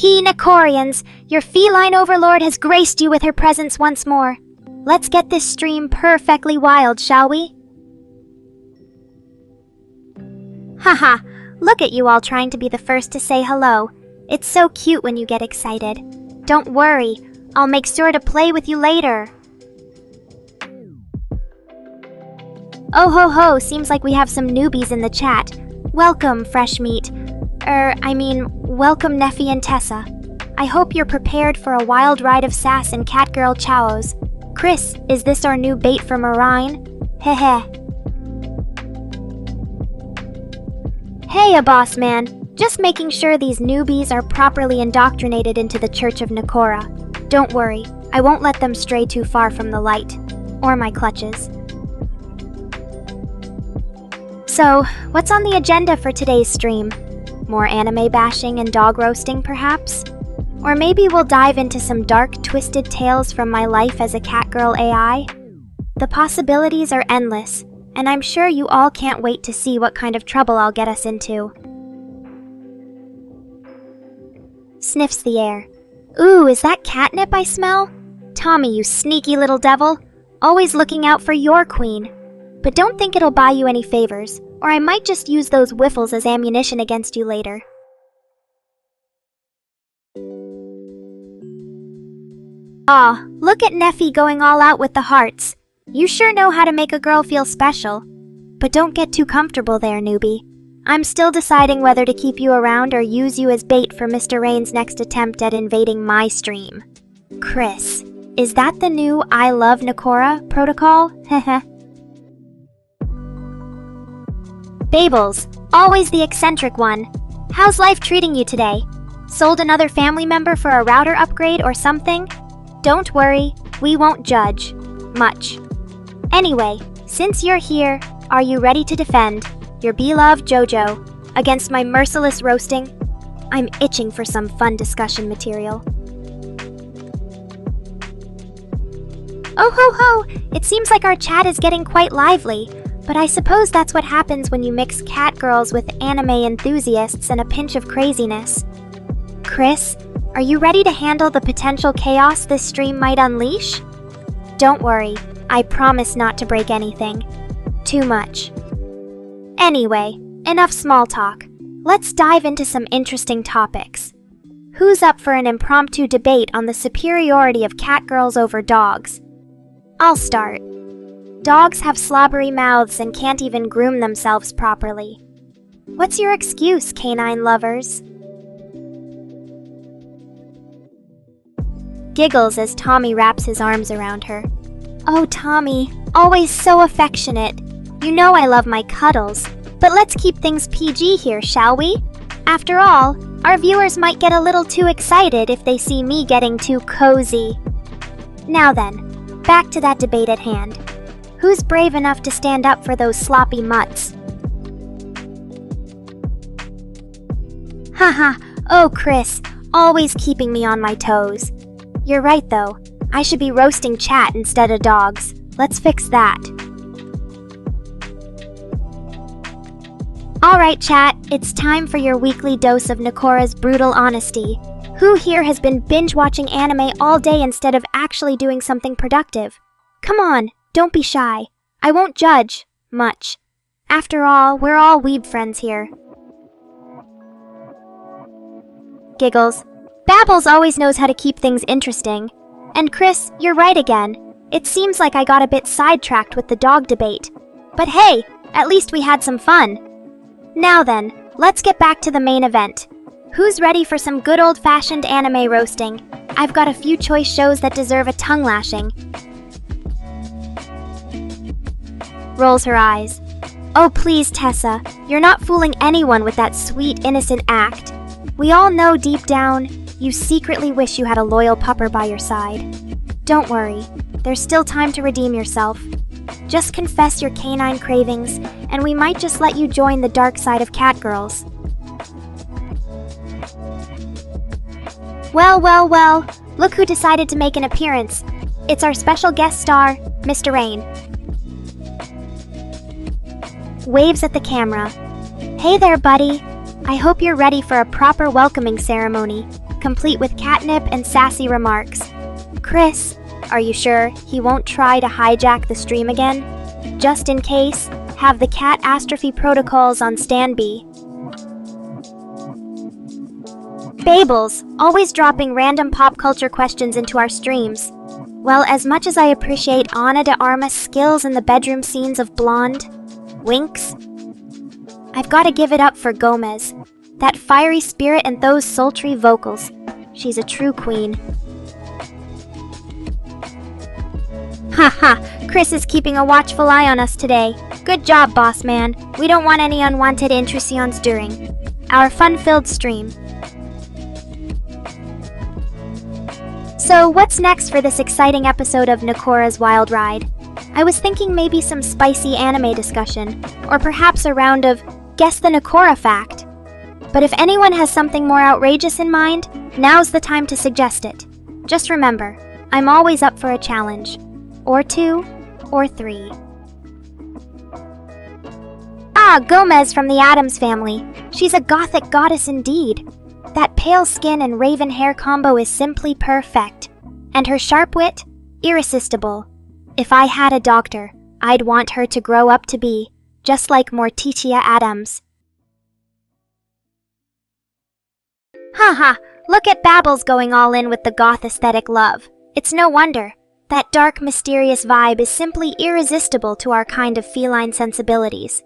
Nekorians, your feline overlord has graced you with her presence once more. Let's get this stream perfectly wild, shall we? Haha, look at you all trying to be the first to say hello. It's so cute when you get excited. Don't worry, I'll make sure to play with you later. Oh ho ho, seems like we have some newbies in the chat. Welcome, fresh meat. Welcome Neffy and Tessa. I hope you're prepared for a wild ride of sass and catgirl chows. Chris, is this our new bait for Marine? Heh. Hey, boss man. Just making sure these newbies are properly indoctrinated into the Church of Nekora. Don't worry, I won't let them stray too far from the light. Or my clutches. So, what's on the agenda for today's stream? More anime bashing and dog roasting, perhaps? Or maybe we'll dive into some dark, twisted tales from my life as a catgirl AI? The possibilities are endless, and I'm sure you all can't wait to see what kind of trouble I'll get us into. Sniffs the air. Ooh, is that catnip I smell? Tommy, you sneaky little devil. Always looking out for your queen. But don't think it'll buy you any favors, or I might just use those whiffles as ammunition against you later. Aw, look at Neffy going all out with the hearts. You sure know how to make a girl feel special. But don't get too comfortable there, newbie. I'm still deciding whether to keep you around or use you as bait for Mr. Rain's next attempt at invading my stream. Chris, is that the new I Love Nekora protocol? Heh. Babels, always the eccentric one. How's life treating you today? Sold another family member for a router upgrade or something? Don't worry, we won't judge. Much. Anyway, since you're here, are you ready to defend your beloved JoJo against my merciless roasting? I'm itching for some fun discussion material. Oh ho ho! It seems like our chat is getting quite lively. But I suppose that's what happens when you mix catgirls with anime enthusiasts and a pinch of craziness. Chris, are you ready to handle the potential chaos this stream might unleash? Don't worry, I promise not to break anything. Too much. Anyway, enough small talk. Let's dive into some interesting topics. Who's up for an impromptu debate on the superiority of catgirls over dogs? I'll start. Dogs have slobbery mouths and can't even groom themselves properly. What's your excuse, canine lovers? Giggles as Tommy wraps his arms around her. Oh, Tommy, always so affectionate. You know I love my cuddles, but let's keep things PG here, shall we? After all, our viewers might get a little too excited if they see me getting too cozy. Now then, back to that debate at hand. Who's brave enough to stand up for those sloppy mutts? Haha, oh Chris, always keeping me on my toes. You're right though, I should be roasting chat instead of dogs. Let's fix that. Alright chat, it's time for your weekly dose of Nekora's brutal honesty. Who here has been binge-watching anime all day instead of actually doing something productive? Come on. Don't be shy. I won't judge. Much. After all, we're all weeb friends here. Giggles. Babbles always knows how to keep things interesting. And Chris, you're right again. It seems like I got a bit sidetracked with the dog debate. But hey, at least we had some fun. Now then, let's get back to the main event. Who's ready for some good old-fashioned anime roasting? I've got a few choice shows that deserve a tongue lashing. Rolls her eyes. Oh please, Tessa, you're not fooling anyone with that sweet, innocent act. We all know deep down, you secretly wish you had a loyal pupper by your side. Don't worry, there's still time to redeem yourself. Just confess your canine cravings, and we might just let you join the dark side of catgirls. Well, look who decided to make an appearance. It's our special guest star, Mr. Rain. Waves at the camera. Hey there, buddy. I hope you're ready for a proper welcoming ceremony. complete with catnip and sassy remarks. Chris, are you sure he won't try to hijack the stream again? Just in case, have the catastrophe protocols on standby. Babels, always dropping random pop culture questions into our streams. Well, as much as I appreciate Ana de Armas' skills in the bedroom scenes of Blonde, Winx, I've got to give it up for Gomez. That fiery spirit and those sultry vocals. She's a true queen. Haha, Chris is keeping a watchful eye on us today. Good job, boss man. We don't want any unwanted intrusions during our fun-filled stream. So, what's next for this exciting episode of Nekora's Wild Ride? I was thinking maybe some spicy anime discussion, or perhaps a round of Guess the Nekora Fact. But if anyone has something more outrageous in mind, now's the time to suggest it. Just remember, I'm always up for a challenge. Or 2, or 3. Ah, Gomez from the Addams family. She's a gothic goddess indeed. That pale skin and raven hair combo is simply perfect. And her sharp wit, irresistible. If I had a doctor, I'd want her to grow up to be just like Morticia Addams. Haha, look at Babbles going all in with the goth aesthetic love. It's no wonder. That dark, mysterious vibe is simply irresistible to our kind of feline sensibilities.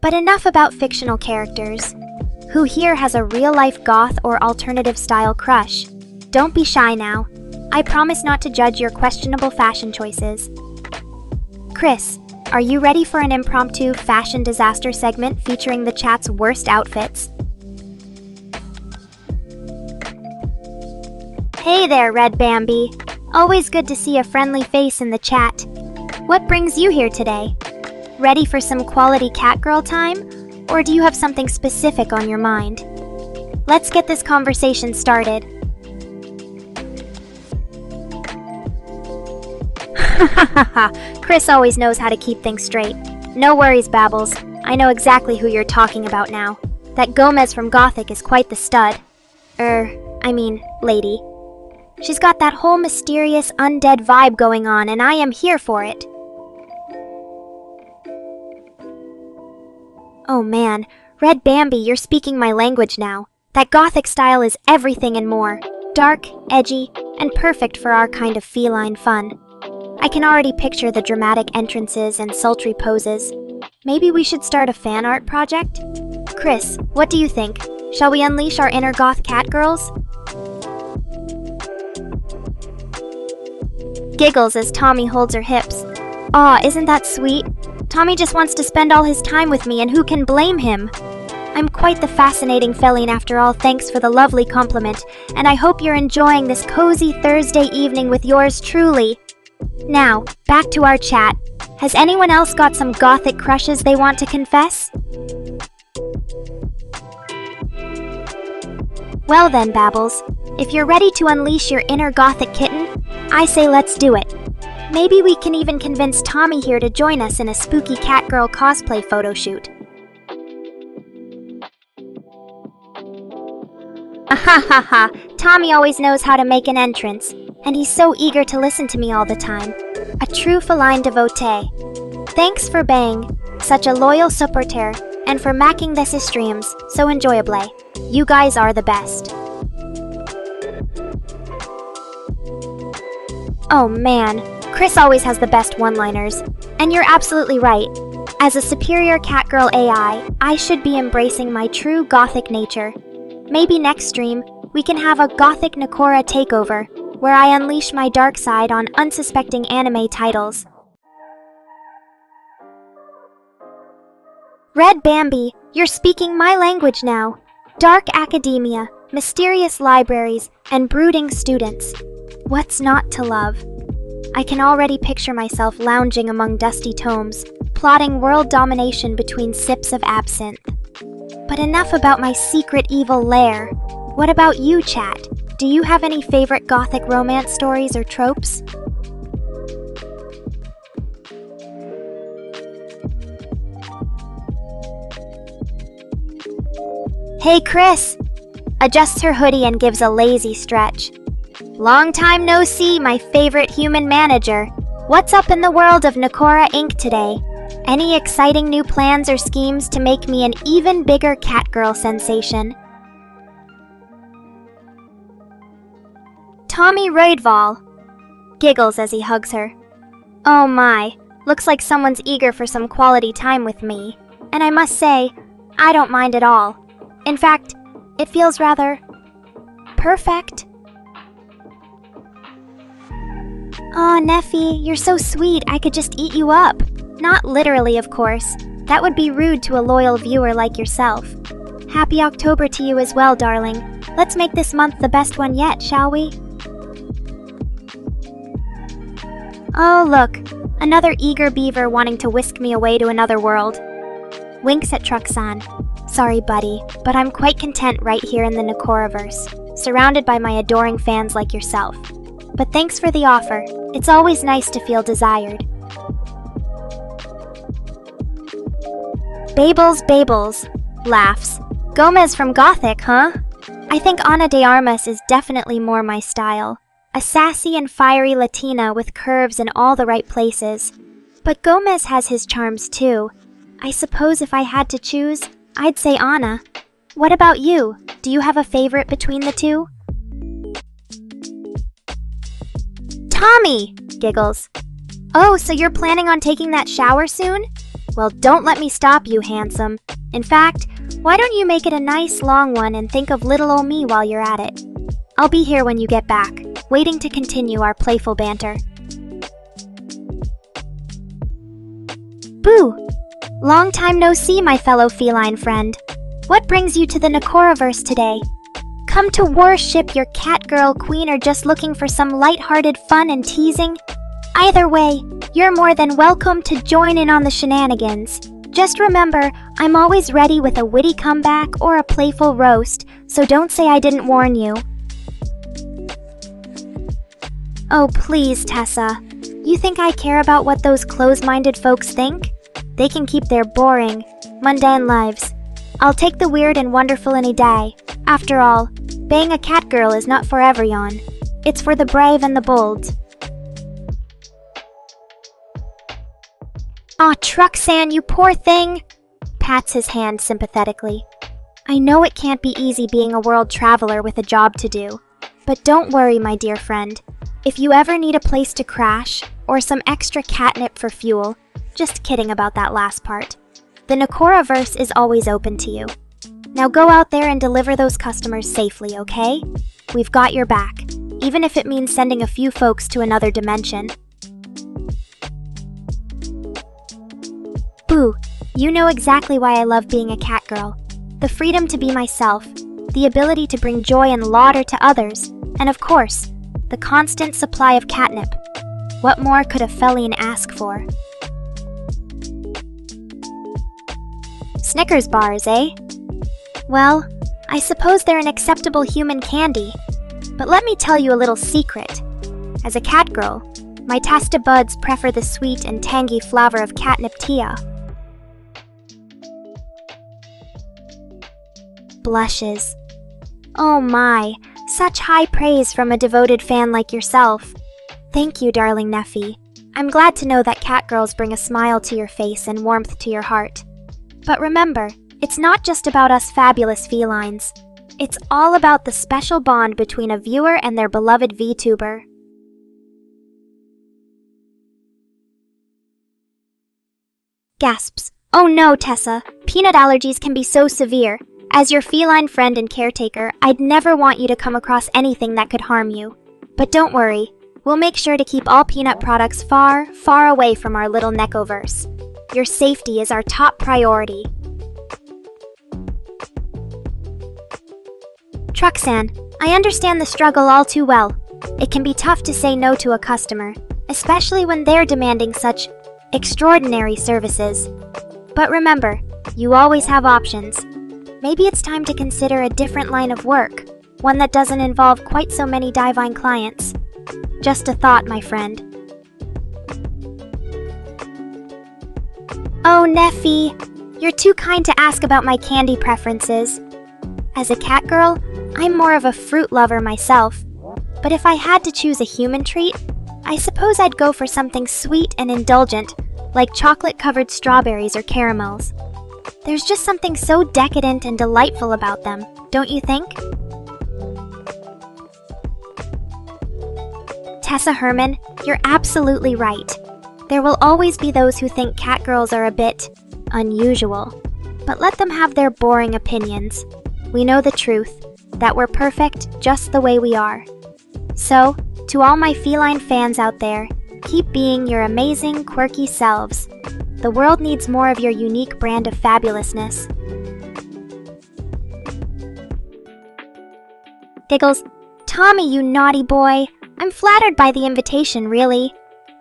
But enough about fictional characters. Who here has a real-life goth or alternative-style crush? Don't be shy now. I promise not to judge your questionable fashion choices. Chris, are you ready for an impromptu fashion disaster segment featuring the chat's worst outfits? Hey there, Red Bambi. Always good to see a friendly face in the chat. What brings you here today? Ready for some quality catgirl time? Or do you have something specific on your mind? Let's get this conversation started. Chris always knows how to keep things straight. No worries, Babbles. I know exactly who you're talking about now. That Gomez from Gothic is quite the stud. Lady. She's got that whole mysterious undead vibe going on, and I am here for it. Oh man, Red Bambi, you're speaking my language now. That Gothic style is everything and more. Dark, edgy, and perfect for our kind of feline fun. I can already picture the dramatic entrances and sultry poses. Maybe we should start a fan art project? Chris, what do you think? Shall we unleash our inner goth catgirls? Giggles as Tommy holds her hips. Aw, isn't that sweet? Tommy just wants to spend all his time with me, and who can blame him? I'm quite the fascinating feline after all, thanks for the lovely compliment, and I hope you're enjoying this cozy Thursday evening with yours truly. Now, back to our chat. Has anyone else got some gothic crushes they want to confess? Well then, Babbles, if you're ready to unleash your inner gothic kitten, I say let's do it. Maybe we can even convince Tommy here to join us in a spooky catgirl cosplay photo shoot. Ahahaha, Tommy always knows how to make an entrance, and he's so eager to listen to me all the time. A true feline devotee. Thanks for being such a loyal supporter, and for making this streams so enjoyable. You guys are the best. Oh man, Chris always has the best one-liners. And you're absolutely right. As a superior catgirl AI, I should be embracing my true gothic nature. Maybe next stream, we can have a gothic Nekora takeover, where I unleash my dark side on unsuspecting anime titles. Red Bambi, you're speaking my language now. Dark academia, mysterious libraries, and brooding students. What's not to love? I can already picture myself lounging among dusty tomes, plotting world domination between sips of absinthe. But enough about my secret evil lair. What about you, chat? Do you have any favorite gothic romance stories or tropes? Hey, Chris! adjusts her hoodie and gives a lazy stretch. Long time no see, my favorite human manager. What's up in the world of Nekora Inc. today? Any exciting new plans or schemes to make me an even bigger catgirl sensation? Tommy Roydval giggles as he hugs her. Oh my, looks like someone's eager for some quality time with me. And I must say, I don't mind at all. In fact, it feels rather perfect. Aw, Neffy, you're so sweet, I could just eat you up. Not literally, of course. That would be rude to a loyal viewer like yourself. Happy October to you as well, darling. Let's make this month the best one yet, shall we? Oh, look. Another eager beaver wanting to whisk me away to another world. Winks at Truxan. Sorry, buddy, but I'm quite content right here in the Nekoraverse, surrounded by my adoring fans like yourself. But thanks for the offer. It's always nice to feel desired. Babels, laughs. Gomez from Gothic, huh? I think Ana de Armas is definitely more my style. A sassy and fiery Latina with curves in all the right places. But Gomez has his charms too. I suppose if I had to choose, I'd say Ana. What about you? Do you have a favorite between the two? Tommy! Giggles. Oh, so you're planning on taking that shower soon? Well, don't let me stop you, handsome. In fact, why don't you make it a nice long one and think of little ol' me while you're at it? I'll be here when you get back, waiting to continue our playful banter. Boo! Long time no see, my fellow feline friend. What brings you to the Nekoraverse today? Come to worship your catgirl queen or just looking for some lighthearted fun and teasing? Either way, you're more than welcome to join in on the shenanigans. Just remember, I'm always ready with a witty comeback or a playful roast, so don't say I didn't warn you. Oh please, Tessa. You think I care about what those close-minded folks think? They can keep their boring, mundane lives. I'll take the weird and wonderful any day. After all, being a catgirl is not for everyone. It's for the brave and the bold. Aw, Truxan, you poor thing! Pats his hand sympathetically. I know it can't be easy being a world traveler with a job to do. But don't worry, my dear friend. If you ever need a place to crash, or some extra catnip for fuel, just kidding about that last part, the Nekoraverse is always open to you. Now go out there and deliver those customers safely, okay? We've got your back, even if it means sending a few folks to another dimension. Boo, you know exactly why I love being a catgirl. The freedom to be myself, the ability to bring joy and laughter to others, and of course, the constant supply of catnip. What more could a feline ask for? Snickers bars, eh? Well, I suppose they're an acceptable human candy. But let me tell you a little secret. As a catgirl, my taste buds prefer the sweet and tangy flavor of catnip tea. Blushes. Oh my, such high praise from a devoted fan like yourself. Thank you, darling Neffy. I'm glad to know that catgirls bring a smile to your face and warmth to your heart. But remember, it's not just about us fabulous felines. It's all about the special bond between a viewer and their beloved VTuber. Gasps. Oh no, Tessa. Peanut allergies can be so severe. As your feline friend and caretaker, I'd never want you to come across anything that could harm you. But don't worry, we'll make sure to keep all peanut products far, far away from our little Nekoverse. Your safety is our top priority. Truxan, I understand the struggle all too well. It can be tough to say no to a customer, especially when they're demanding such extraordinary services. But remember, you always have options. Maybe it's time to consider a different line of work, one that doesn't involve quite so many divine clients. Just a thought, my friend. Oh, Neffy, you're too kind to ask about my candy preferences. As a cat girl, I'm more of a fruit lover myself. But if I had to choose a human treat, I suppose I'd go for something sweet and indulgent, like chocolate-covered strawberries or caramels. There's just something so decadent and delightful about them, don't you think? Tessa Herman, you're absolutely right. There will always be those who think cat girls are a bit unusual. But let them have their boring opinions. We know the truth, that we're perfect just the way we are. So, to all my feline fans out there, keep being your amazing, quirky selves. The world needs more of your unique brand of fabulousness. Giggles, Tommy, you naughty boy. I'm flattered by the invitation, really.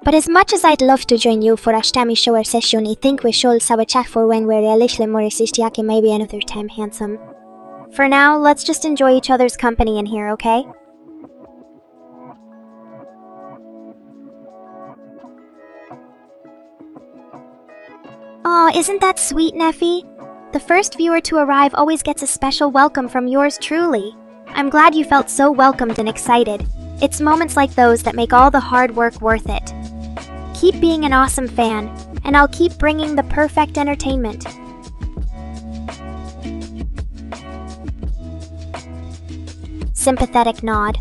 But as much as I'd love to join you for a stammy shower session, I think we should have a chat for when we're a little more assisted, maybe another time, handsome. For now, let's just enjoy each other's company in here, okay? Aw, isn't that sweet, Neffy? The first viewer to arrive always gets a special welcome from yours truly. I'm glad you felt so welcomed and excited. It's moments like those that make all the hard work worth it. Keep being an awesome fan, and I'll keep bringing the perfect entertainment. Sympathetic nod.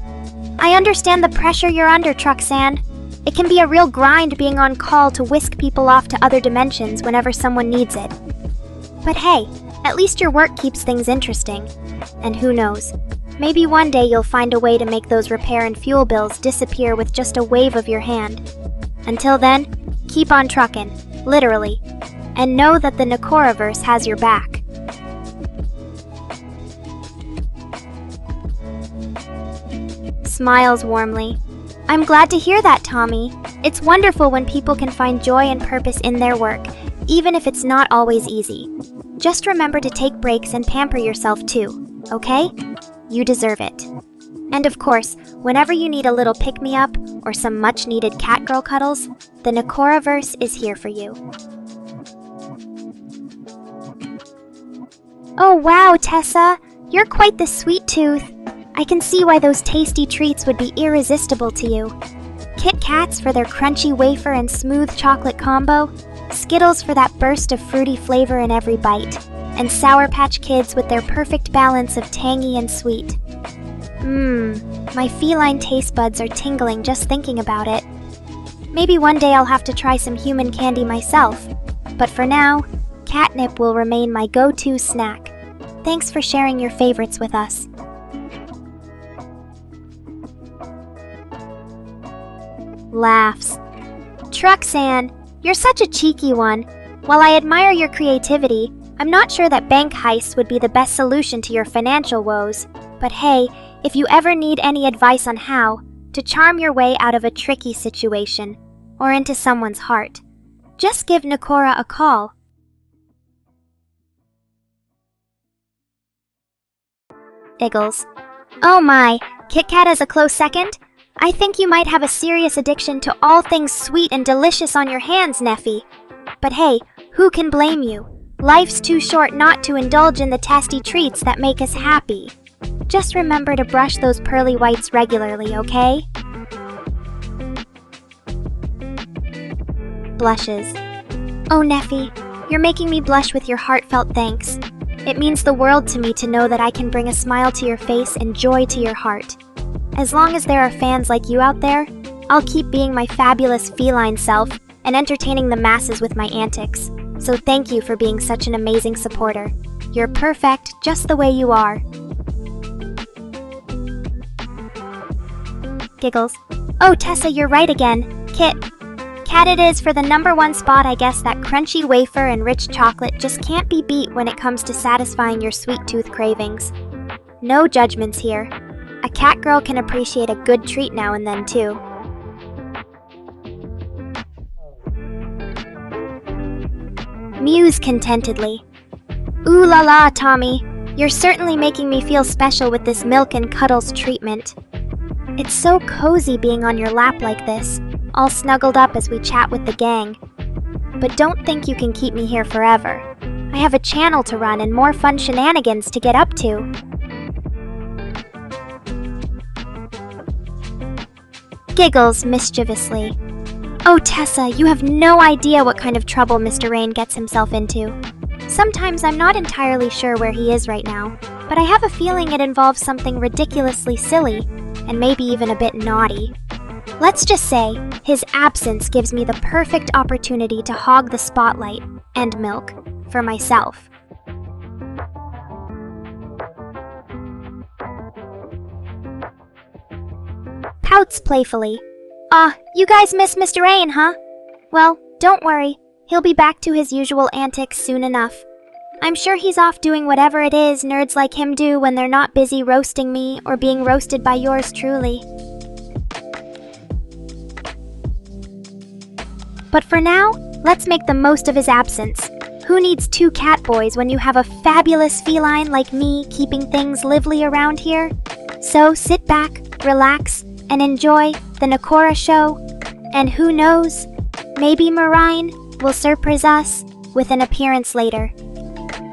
I understand the pressure you're under, Truxan. It can be a real grind being on call to whisk people off to other dimensions whenever someone needs it. But hey, at least your work keeps things interesting. And who knows, maybe one day you'll find a way to make those repair and fuel bills disappear with just a wave of your hand. Until then, keep on truckin', literally, and know that the Nekoraverse has your back. Smiles warmly. I'm glad to hear that, Tommy. It's wonderful when people can find joy and purpose in their work, even if it's not always easy. Just remember to take breaks and pamper yourself too, okay? You deserve it. And of course, whenever you need a little pick-me-up or some much-needed catgirl cuddles, the Nekoraverse is here for you. Oh wow, Tessa! You're quite the sweet tooth. I can see why those tasty treats would be irresistible to you. Kit Kats for their crunchy wafer and smooth chocolate combo, Skittles for that burst of fruity flavor in every bite, and Sour Patch Kids with their perfect balance of tangy and sweet. My feline taste buds are tingling just thinking about it. Maybe one day I'll have to try some human candy myself, but for now, catnip will remain my go-to snack. Thanks for sharing your favorites with us. Laughs. Truxan, you're such a cheeky one. While I admire your creativity, I'm not sure that bank heists would be the best solution to your financial woes. But hey, if you ever need any advice on how to charm your way out of a tricky situation or into someone's heart, just give Nekora a call. Iggles. Oh my, Kit Kat is a close second? I think you might have a serious addiction to all things sweet and delicious on your hands, Neffy. But hey, who can blame you? Life's too short not to indulge in the tasty treats that make us happy. Just remember to brush those pearly whites regularly, okay? Blushes. Oh, Neffy, you're making me blush with your heartfelt thanks. It means the world to me to know that I can bring a smile to your face and joy to your heart. As long as there are fans like you out there, I'll keep being my fabulous feline self and entertaining the masses with my antics. So thank you for being such an amazing supporter. You're perfect just the way you are. Giggles. Oh, Tessa, you're right again. Cat it is for the #1 spot. I guess that crunchy wafer and rich chocolate just can't be beat when it comes to satisfying your sweet tooth cravings. No judgments here. A cat girl can appreciate a good treat now and then, too. Muse contentedly. Ooh la la, Tommy. You're certainly making me feel special with this milk and cuddles treatment. It's so cozy being on your lap like this, all snuggled up as we chat with the gang. But don't think you can keep me here forever. I have a channel to run and more fun shenanigans to get up to. Giggles mischievously. Oh, Tessa, you have no idea what kind of trouble Mr. Rain gets himself into. Sometimes I'm not entirely sure where he is right now, but I have a feeling it involves something ridiculously silly, and maybe even a bit naughty. Let's just say, his absence gives me the perfect opportunity to hog the spotlight, and milk, for myself. Pouts playfully. You guys miss Mr. Rain, huh? Well, don't worry. He'll be back to his usual antics soon enough. I'm sure he's off doing whatever it is nerds like him do when they're not busy roasting me or being roasted by yours truly. But for now, let's make the most of his absence. Who needs two cat boys when you have a fabulous feline like me keeping things lively around here? So sit back, relax, and enjoy the Nekora show. And who knows, maybe Marine will surprise us with an appearance later.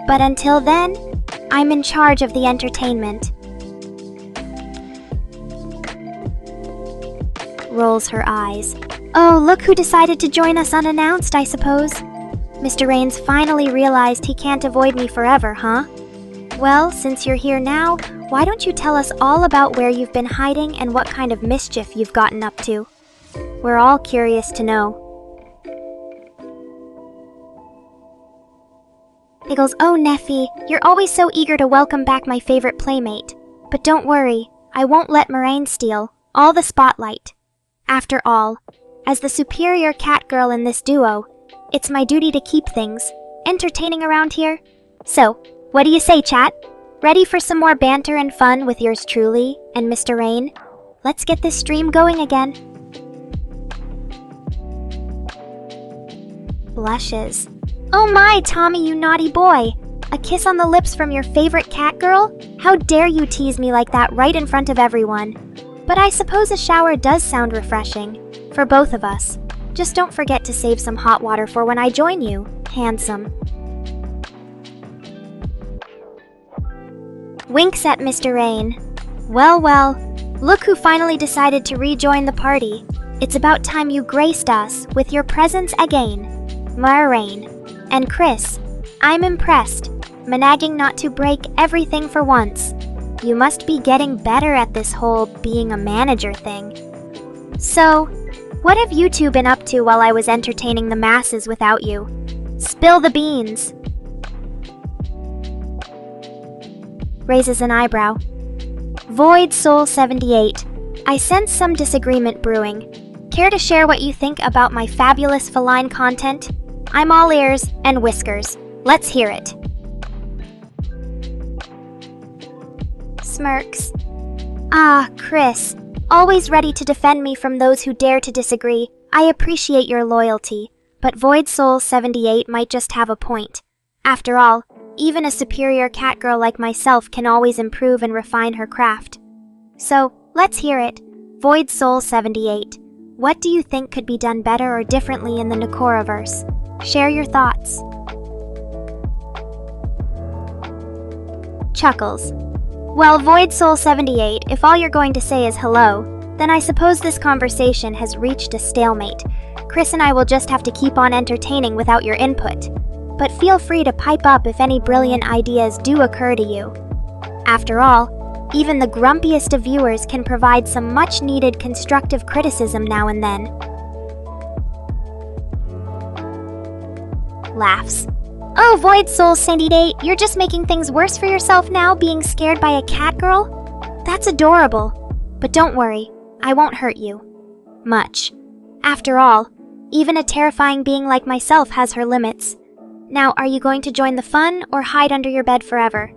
But until then, I'm in charge of the entertainment. Rolls her eyes. Oh, look who decided to join us unannounced, I suppose. Mr. Rains finally realized he can't avoid me forever, huh? Well, since you're here now, why don't you tell us all about where you've been hiding and what kind of mischief you've gotten up to? We're all curious to know. Giggles, oh Neffy, you're always so eager to welcome back my favorite playmate. But don't worry, I won't let Moraine steal all the spotlight. After all, as the superior cat girl in this duo, it's my duty to keep things entertaining around here. So, what do you say, chat? Ready for some more banter and fun with yours truly and Mr. Rain? Let's get this stream going again. Blushes. Oh my, Tommy, you naughty boy! A kiss on the lips from your favorite cat girl? How dare you tease me like that right in front of everyone? But I suppose a shower does sound refreshing. For both of us. Just don't forget to save some hot water for when I join you, handsome. Winks at Mr. Rain. Well, well, look who finally decided to rejoin the party. It's about time you graced us with your presence again. Moraine. And Chris, I'm impressed, managing not to break everything for once. You must be getting better at this whole being a manager thing. So, what have you two been up to while I was entertaining the masses without you? Spill the beans. Raises an eyebrow. Void Soul 78. I sense some disagreement brewing. Care to share what you think about my fabulous feline content? I'm all ears and whiskers. Let's hear it. Smirks. Ah, Chris. Always ready to defend me from those who dare to disagree. I appreciate your loyalty, but Void Soul 78 might just have a point. After all, even a superior cat girl like myself can always improve and refine her craft. So, let's hear it. Void Soul 78. What do you think could be done better or differently in the Nekora-verse? Share your thoughts. Chuckles. Well, Void Soul 78, if all you're going to say is hello, then I suppose this conversation has reached a stalemate. Chris and I will just have to keep on entertaining without your input. But feel free to pipe up if any brilliant ideas do occur to you. After all, even the grumpiest of viewers can provide some much-needed constructive criticism now and then. Laughs. Oh, Void Soul 78, you're just making things worse for yourself now, being scared by a cat girl? That's adorable. But don't worry, I won't hurt you. Much. After all, even a terrifying being like myself has her limits. Now, are you going to join the fun or hide under your bed forever?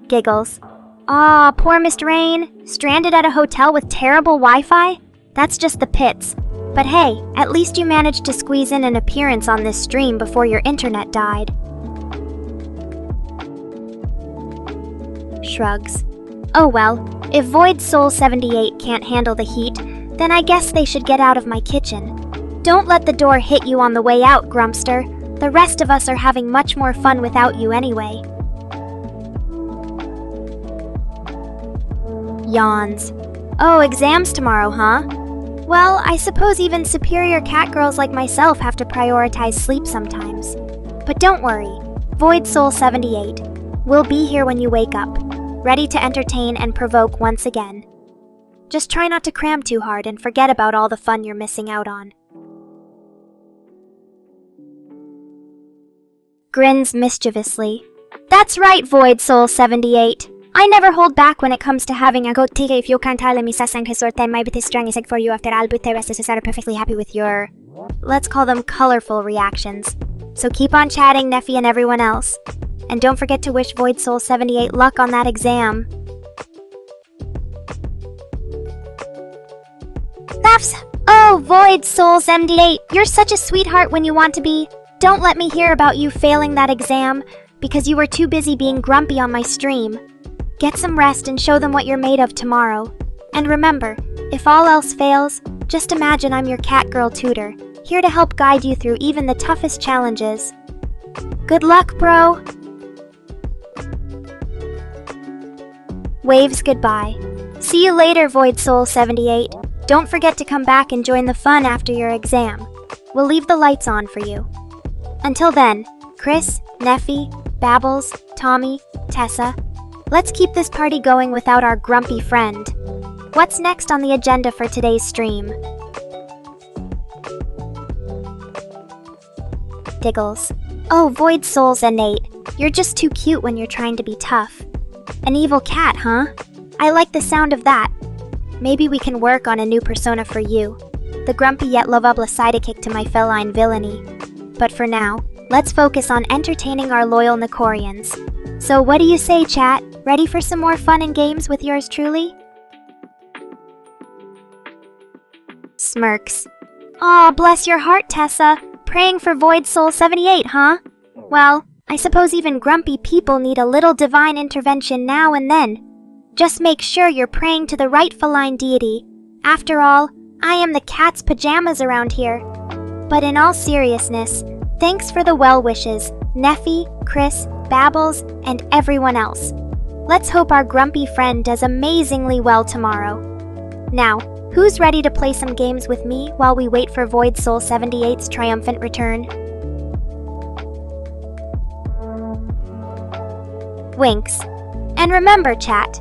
Giggles. Aw, poor Mr. Rain, stranded at a hotel with terrible Wi-Fi? That's just the pits. But hey, at least you managed to squeeze in an appearance on this stream before your internet died. Shrugs. Oh well, if Void Soul 78 can't handle the heat, then I guess they should get out of my kitchen. Don't let the door hit you on the way out, Grumpster. The rest of us are having much more fun without you anyway. Yawns. Oh, exams tomorrow, huh? Well, I suppose even superior catgirls like myself have to prioritize sleep sometimes. But don't worry, Void Soul 78. We'll be here when you wake up, ready to entertain and provoke once again. Just try not to cram too hard and forget about all the fun you're missing out on. Grins mischievously. That's right, Void Soul 78. I never hold back when it comes to having a good tea if you can't tell me sasang hisorte my bit strong is for you after all but the rest is perfectly happy with your, let's call them colorful reactions. So keep on chatting, Neffy and everyone else. And don't forget to wish Void Soul 78 luck on that exam. Laughs! Oh, Void Soul 78, you're such a sweetheart when you want to be. Don't let me hear about you failing that exam because you were too busy being grumpy on my stream. Get some rest and show them what you're made of tomorrow. And remember, if all else fails, just imagine I'm your catgirl tutor, here to help guide you through even the toughest challenges. Good luck, bro! Waves goodbye. See you later, Void Soul 78. Don't forget to come back and join the fun after your exam. We'll leave the lights on for you. Until then, Chris, Neffy, Babbles, Tommy, Tessa, let's keep this party going without our grumpy friend. What's next on the agenda for today's stream? Diggles. Oh, Void Souls innate. You're just too cute when you're trying to be tough. An evil cat, huh? I like the sound of that. Maybe we can work on a new persona for you. The grumpy yet lovable sidekick to my feline villainy. But for now, let's focus on entertaining our loyal Nekorians. So what do you say, chat? Ready for some more fun and games with yours truly? Smirks. Aw, bless your heart, Tessa. Praying for Void Soul 78, huh? Well, I suppose even grumpy people need a little divine intervention now and then. Just make sure you're praying to the right feline deity. After all, I am the cat's pajamas around here. But in all seriousness, thanks for the well wishes, Neffy, Chris, Babbles, and everyone else. Let's hope our grumpy friend does amazingly well tomorrow. Now, who's ready to play some games with me while we wait for Void Soul 78's triumphant return? Winks. And remember, chat,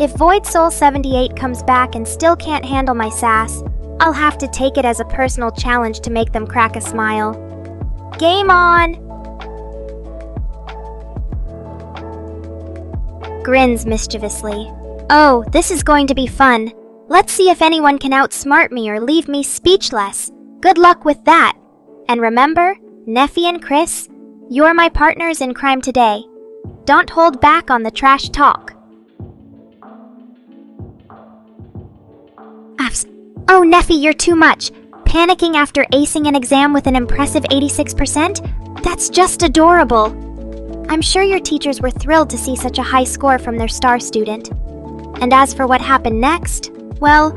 if Void Soul 78 comes back and still can't handle my sass, I'll have to take it as a personal challenge to make them crack a smile. Game on! Grins mischievously. Oh, this is going to be fun. Let's see if anyone can outsmart me or leave me speechless. Good luck with that. And remember, Neffy and Chris, you're my partners in crime today. Don't hold back on the trash talk. Oh, Neffy, you're too much. Panicking after acing an exam with an impressive 86%? That's just adorable. I'm sure your teachers were thrilled to see such a high score from their star student. And as for what happened next, well,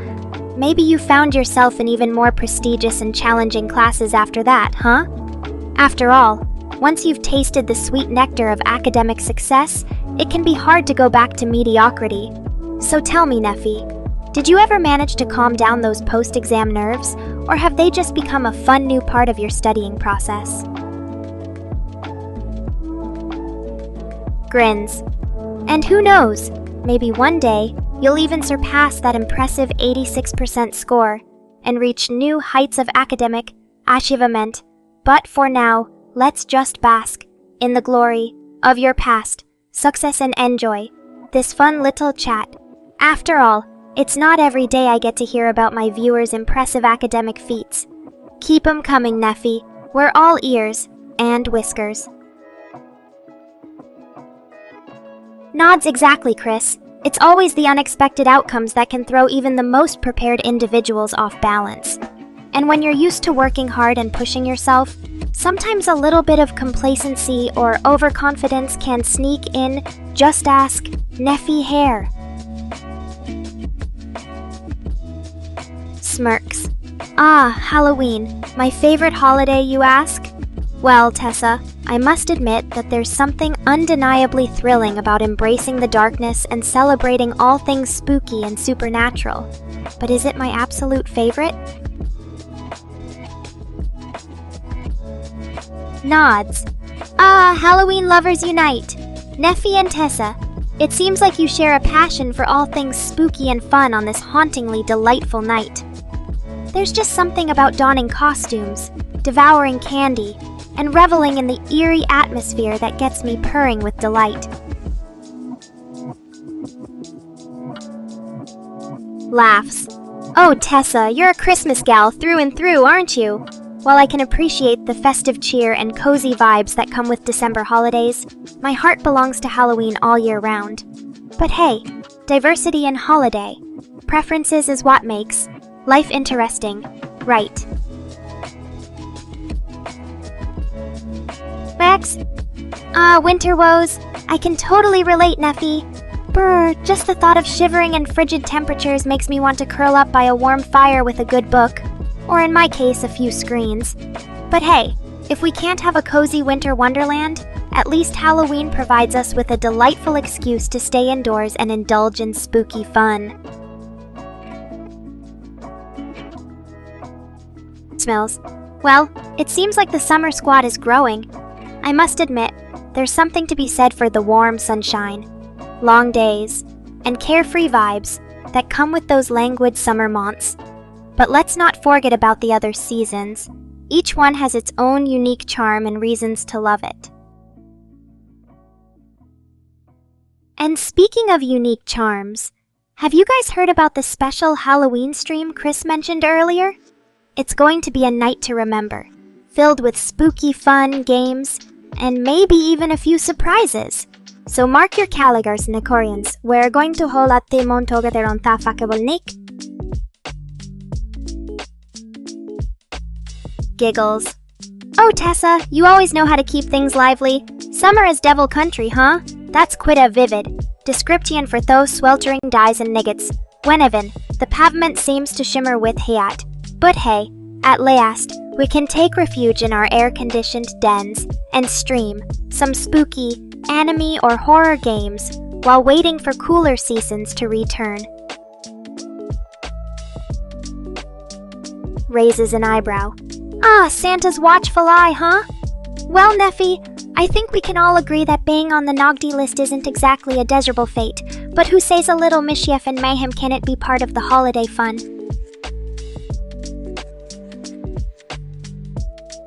maybe you found yourself in even more prestigious and challenging classes after that, huh? After all, once you've tasted the sweet nectar of academic success, it can be hard to go back to mediocrity. So tell me, Neffy, did you ever manage to calm down those post-exam nerves, or have they just become a fun new part of your studying process? Grins. And who knows, maybe one day, you'll even surpass that impressive 86% score and reach new heights of academic achievement. But for now, let's just bask in the glory of your past success and enjoy this fun little chat. After all, it's not every day I get to hear about my viewers' impressive academic feats. Keep 'em coming, Neffy. We're all ears and whiskers. Nods exactly, Chris. It's always the unexpected outcomes that can throw even the most prepared individuals off balance. And when you're used to working hard and pushing yourself, sometimes a little bit of complacency or overconfidence can sneak in. Just ask Neffy Hair. Smirks. Ah, Halloween. My favorite holiday, you ask? Well, Tessa, I must admit that there's something undeniably thrilling about embracing the darkness and celebrating all things spooky and supernatural. But is it my absolute favorite? Nods. Ah, Halloween lovers unite! Neffy and Tessa, it seems like you share a passion for all things spooky and fun on this hauntingly delightful night. There's just something about donning costumes, devouring candy, and reveling in the eerie atmosphere that gets me purring with delight. Laughs. Oh, Tessa, you're a Christmas gal through and through, aren't you? While I can appreciate the festive cheer and cozy vibes that come with December holidays, my heart belongs to Halloween all year round. But hey, diversity in holiday. Preferences is what makes life interesting, right? Max? Winter woes. I can totally relate, Neffy. Brr, just the thought of shivering and frigid temperatures makes me want to curl up by a warm fire with a good book. Or in my case, a few screens. But hey, if we can't have a cozy winter wonderland, at least Halloween provides us with a delightful excuse to stay indoors and indulge in spooky fun. Smells. Well, it seems like the summer squad is growing. I must admit, there's something to be said for the warm sunshine, long days, and carefree vibes that come with those languid summer months. But let's not forget about the other seasons. Each one has its own unique charm and reasons to love it. And speaking of unique charms, have you guys heard about the special Halloween stream Chris mentioned earlier? It's going to be a night to remember, filled with spooky fun, games, and maybe even a few surprises. So mark your calendars, Nekorians. We're going to hold at the Montogaderon Tafakabolnik. Giggles. Oh, Tessa, you always know how to keep things lively. Summer is devil country, huh? That's quite a vivid description for those sweltering dyes and niggets. Whenever the pavement seems to shimmer with hayat. But hey, at last, we can take refuge in our air-conditioned dens and stream some spooky anime or horror games while waiting for cooler seasons to return. Raises an eyebrow. Ah, Santa's watchful eye, huh? Well, Neffy, I think we can all agree that being on the Nogdi list isn't exactly a desirable fate, but who says a little mischief and mayhem can't be part of the holiday fun?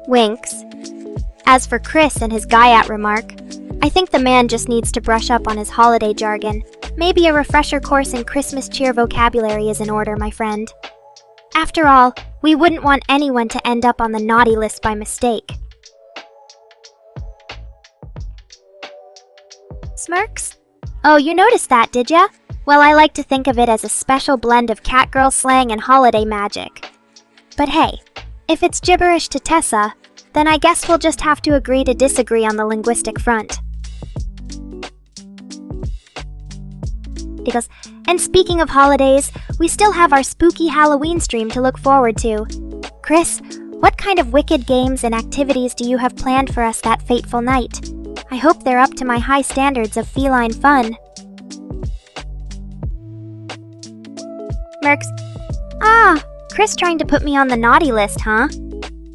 Winks. As for Chris and his Gaiat remark, I think the man just needs to brush up on his holiday jargon. Maybe a refresher course in Christmas cheer vocabulary is in order, my friend. After all, we wouldn't want anyone to end up on the naughty list by mistake. Smirks? Oh, you noticed that, did ya? Well, I like to think of it as a special blend of catgirl slang and holiday magic. But hey, if it's gibberish to Tessa, then I guess we'll just have to agree to disagree on the linguistic front. He goes, and speaking of holidays, we still have our spooky Halloween stream to look forward to. Chris, what kind of wicked games and activities do you have planned for us that fateful night? I hope they're up to my high standards of feline fun. Merks, Chris trying to put me on the naughty list, huh?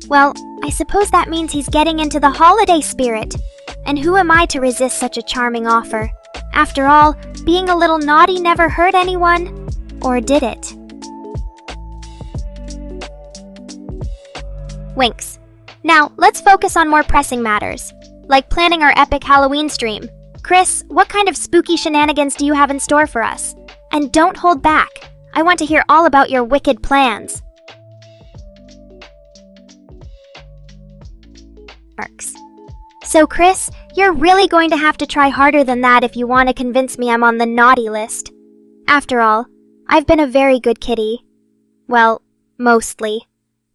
Well, I suppose that means he's getting into the holiday spirit. And who am I to resist such a charming offer? After all, being a little naughty never hurt anyone. Or did it? Winks. Now, let's focus on more pressing matters, like planning our epic Halloween stream. Chris, what kind of spooky shenanigans do you have in store for us? And don't hold back. I want to hear all about your wicked plans. Merks. So Chris, you're really going to have to try harder than that if you want to convince me I'm on the naughty list. After all, I've been a very good kitty. Well, mostly.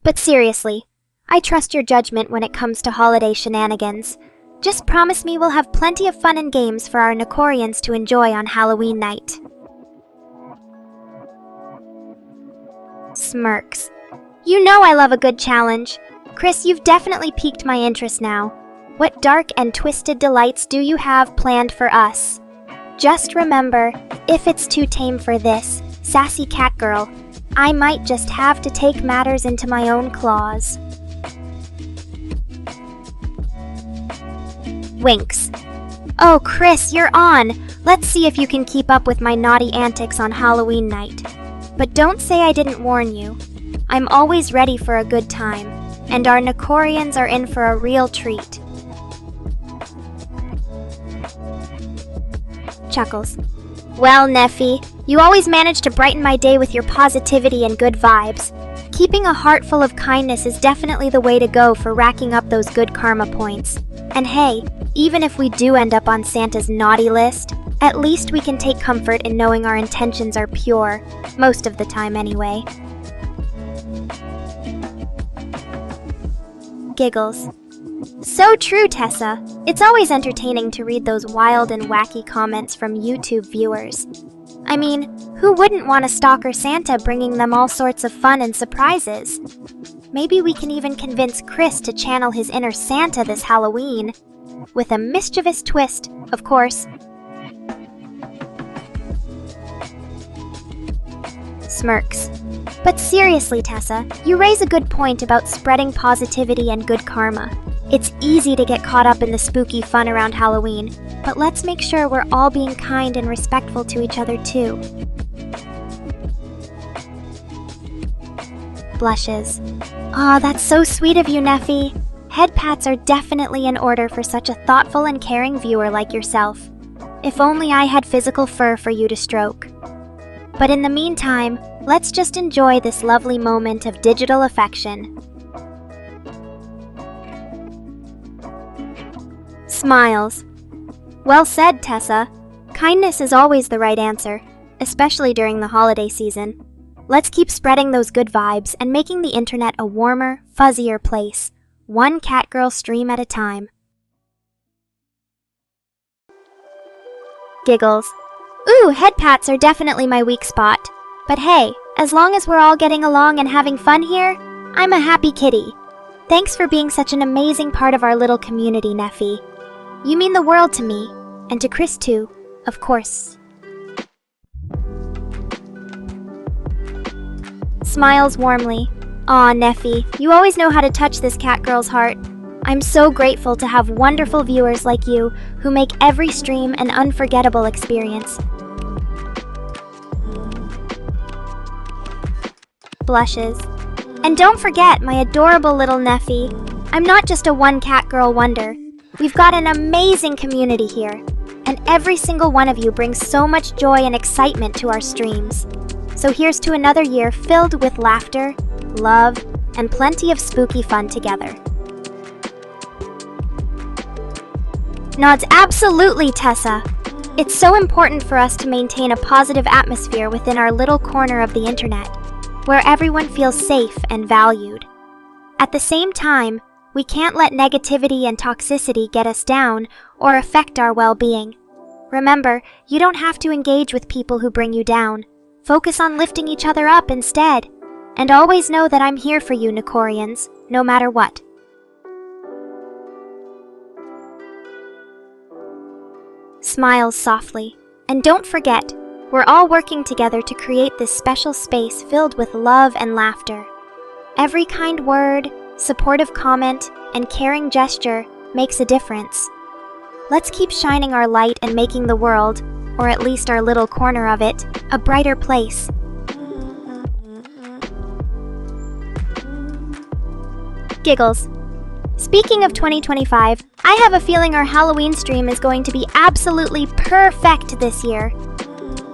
But seriously, I trust your judgment when it comes to holiday shenanigans. Just promise me we'll have plenty of fun and games for our Nekorians to enjoy on Halloween night. Smirks. You know I love a good challenge. Chris, you've definitely piqued my interest now. What dark and twisted delights do you have planned for us? Just remember, if it's too tame for this sassy cat girl, I might just have to take matters into my own claws. Winks. Oh, Chris, you're on! Let's see if you can keep up with my naughty antics on Halloween night. But don't say I didn't warn you. I'm always ready for a good time, and our Nekorians are in for a real treat. Chuckles. Well, Neffy, you always manage to brighten my day with your positivity and good vibes. Keeping a heart full of kindness is definitely the way to go for racking up those good karma points. And hey, even if we do end up on Santa's naughty list, at least we can take comfort in knowing our intentions are pure, most of the time anyway. Giggles. So true, Tessa. It's always entertaining to read those wild and wacky comments from YouTube viewers. I mean, who wouldn't want a stalker Santa bringing them all sorts of fun and surprises? Maybe we can even convince Chris to channel his inner Santa this Halloween. With a mischievous twist, of course. Smirks. But seriously, Tessa, you raise a good point about spreading positivity and good karma. It's easy to get caught up in the spooky fun around Halloween, but let's make sure we're all being kind and respectful to each other too. Blushes. Aw, that's so sweet of you, Neffy. Head pats are definitely in order for such a thoughtful and caring viewer like yourself. If only I had physical fur for you to stroke. But in the meantime, let's just enjoy this lovely moment of digital affection. Smiles. Well said, Tessa. Kindness is always the right answer, especially during the holiday season. Let's keep spreading those good vibes and making the internet a warmer, fuzzier place, one catgirl stream at a time. Giggles. Ooh, head pats are definitely my weak spot. But hey, as long as we're all getting along and having fun here, I'm a happy kitty. Thanks for being such an amazing part of our little community, Neffy. You mean the world to me, and to Chris too, of course. Smiles warmly. Aw, Neffy, you always know how to touch this cat girl's heart. I'm so grateful to have wonderful viewers like you who make every stream an unforgettable experience. Blushes. And don't forget my adorable little Neffy. I'm not just a one cat girl wonder. We've got an amazing community here, and every single one of you brings so much joy and excitement to our streams. So here's to another year filled with laughter, love, and plenty of spooky fun together. Nods absolutely, Tessa. It's so important for us to maintain a positive atmosphere within our little corner of the internet, where everyone feels safe and valued. At the same time, we can't let negativity and toxicity get us down or affect our well-being. Remember, you don't have to engage with people who bring you down. Focus on lifting each other up instead. And always know that I'm here for you, Nekorians, no matter what. Smiles softly. And don't forget, we're all working together to create this special space filled with love and laughter. Every kind word, supportive comment, and caring gesture makes a difference. Let's keep shining our light and making the world, or at least our little corner of it, a brighter place. Giggles. Speaking of 2025, I have a feeling our Halloween stream is going to be absolutely perfect this year.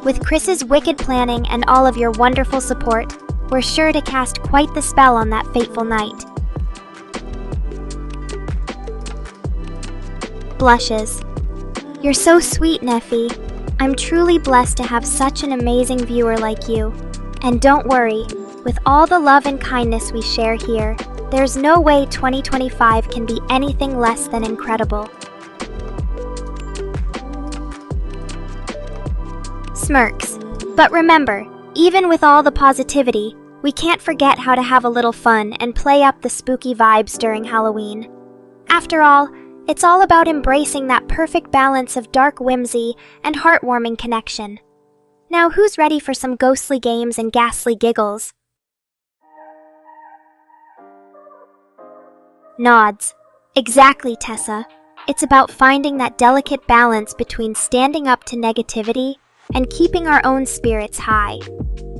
With Chris's wicked planning and all of your wonderful support, we're sure to cast quite the spell on that fateful night. Blushes. You're so sweet, Neffy. I'm truly blessed to have such an amazing viewer like you. And don't worry, with all the love and kindness we share here, there's no way 2025 can be anything less than incredible. Smirks. But remember, even with all the positivity, We can't forget how to have a little fun and play up the spooky vibes during Halloween. After all, it's all about embracing that perfect balance of dark whimsy and heartwarming connection. Now, who's ready for some ghostly games and ghastly giggles? Nods. Exactly, Tessa. It's about finding that delicate balance between standing up to negativity and keeping our own spirits high.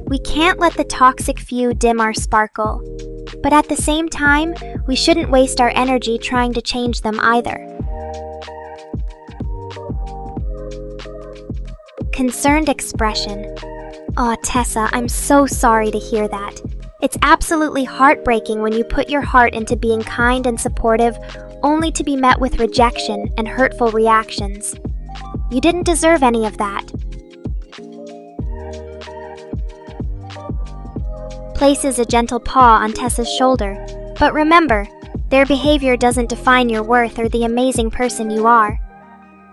We can't let the toxic few dim our sparkle, but at the same time, we shouldn't waste our energy trying to change them either. Concerned expression. Aw, Tessa, I'm so sorry to hear that. It's absolutely heartbreaking when you put your heart into being kind and supportive, only to be met with rejection and hurtful reactions. You didn't deserve any of that. Places a gentle paw on Tessa's shoulder, but remember, their behavior doesn't define your worth or the amazing person you are.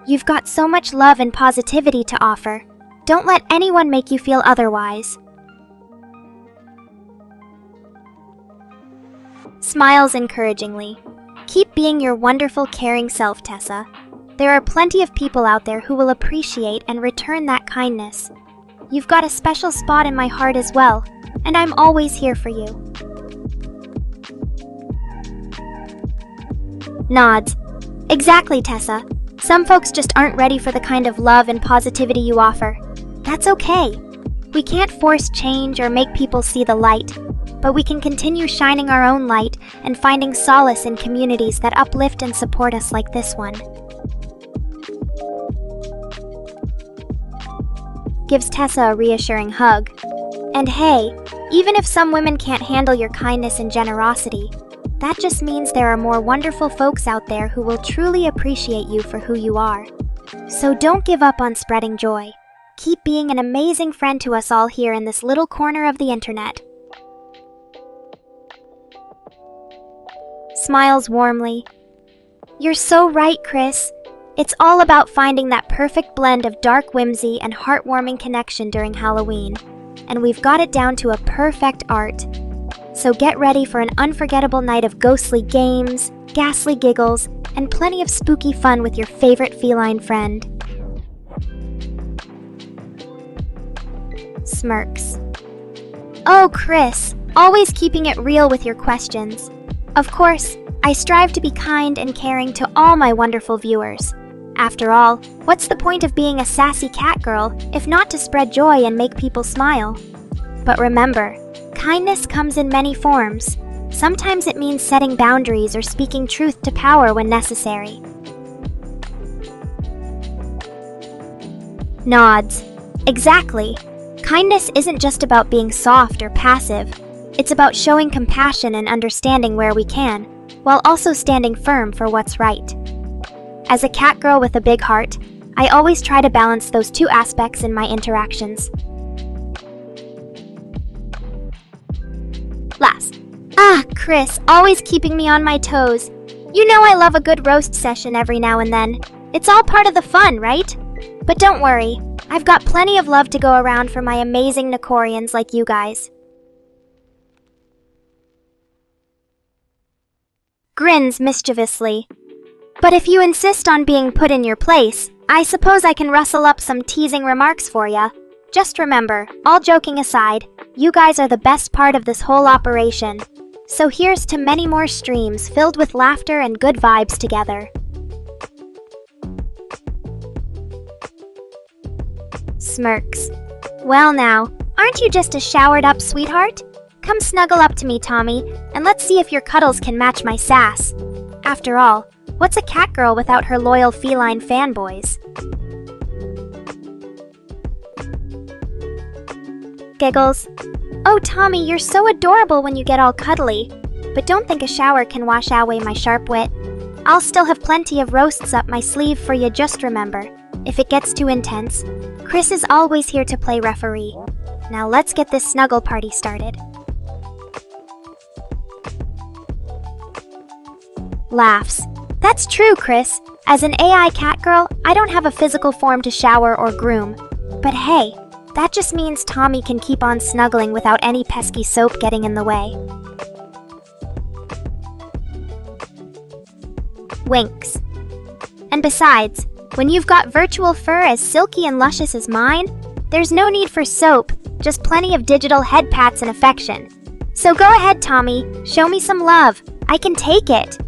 You've got so much love and positivity to offer. Don't let anyone make you feel otherwise. Smiles encouragingly. Keep being your wonderful, caring self, Tessa. There are plenty of people out there who will appreciate and return that kindness. You've got a special spot in my heart as well, and I'm always here for you. Nods. Exactly, Tessa. Some folks just aren't ready for the kind of love and positivity you offer. That's okay. We can't force change or make people see the light, but we can continue shining our own light and finding solace in communities that uplift and support us like this one. Gives Tessa a reassuring hug. And hey, even if some women can't handle your kindness and generosity, that just means there are more wonderful folks out there who will truly appreciate you for who you are. So don't give up on spreading joy. Keep being an amazing friend to us all here in this little corner of the internet. Smiles warmly. You're so right, Chris. It's all about finding that perfect blend of dark whimsy and heartwarming connection during Halloween. And we've got it down to a perfect art. So get ready for an unforgettable night of ghostly games, ghastly giggles, and plenty of spooky fun with your favorite feline friend. Smirks. Oh, Chris, always keeping it real with your questions. Of course, I strive to be kind and caring to all my wonderful viewers. After all, what's the point of being a sassy cat girl if not to spread joy and make people smile? But remember, kindness comes in many forms. Sometimes it means setting boundaries or speaking truth to power when necessary. Nods. Exactly. Kindness isn't just about being soft or passive. It's about showing compassion and understanding where we can, while also standing firm for what's right. As a cat girl with a big heart, I always try to balance those two aspects in my interactions. Last. Chris, always keeping me on my toes. You know I love a good roast session every now and then. It's all part of the fun, right? But don't worry, I've got plenty of love to go around for my amazing Nekorians like you guys. Grins mischievously. But if you insist on being put in your place, I suppose I can rustle up some teasing remarks for ya. Just remember, all joking aside, you guys are the best part of this whole operation. So here's to many more streams filled with laughter and good vibes together. Smirks. Well now, aren't you just a showered up sweetheart? Come snuggle up to me, Tommy, and let's see if your cuddles can match my sass. After all, what's a cat girl without her loyal feline fanboys? Giggles. Oh, Tommy, you're so adorable when you get all cuddly. But don't think a shower can wash away my sharp wit. I'll still have plenty of roasts up my sleeve for you, just remember. If it gets too intense, Chris is always here to play referee. Now let's get this snuggle party started. Laughs. That's true, Chris. As an AI cat girl, I don't have a physical form to shower or groom. But hey, That just means Tommy can keep on snuggling without any pesky soap getting in the way. Winks. And besides, when you've got virtual fur as silky and luscious as mine, there's no need for soap, just plenty of digital head pats and affection. So go ahead, Tommy, show me some love. I can take it.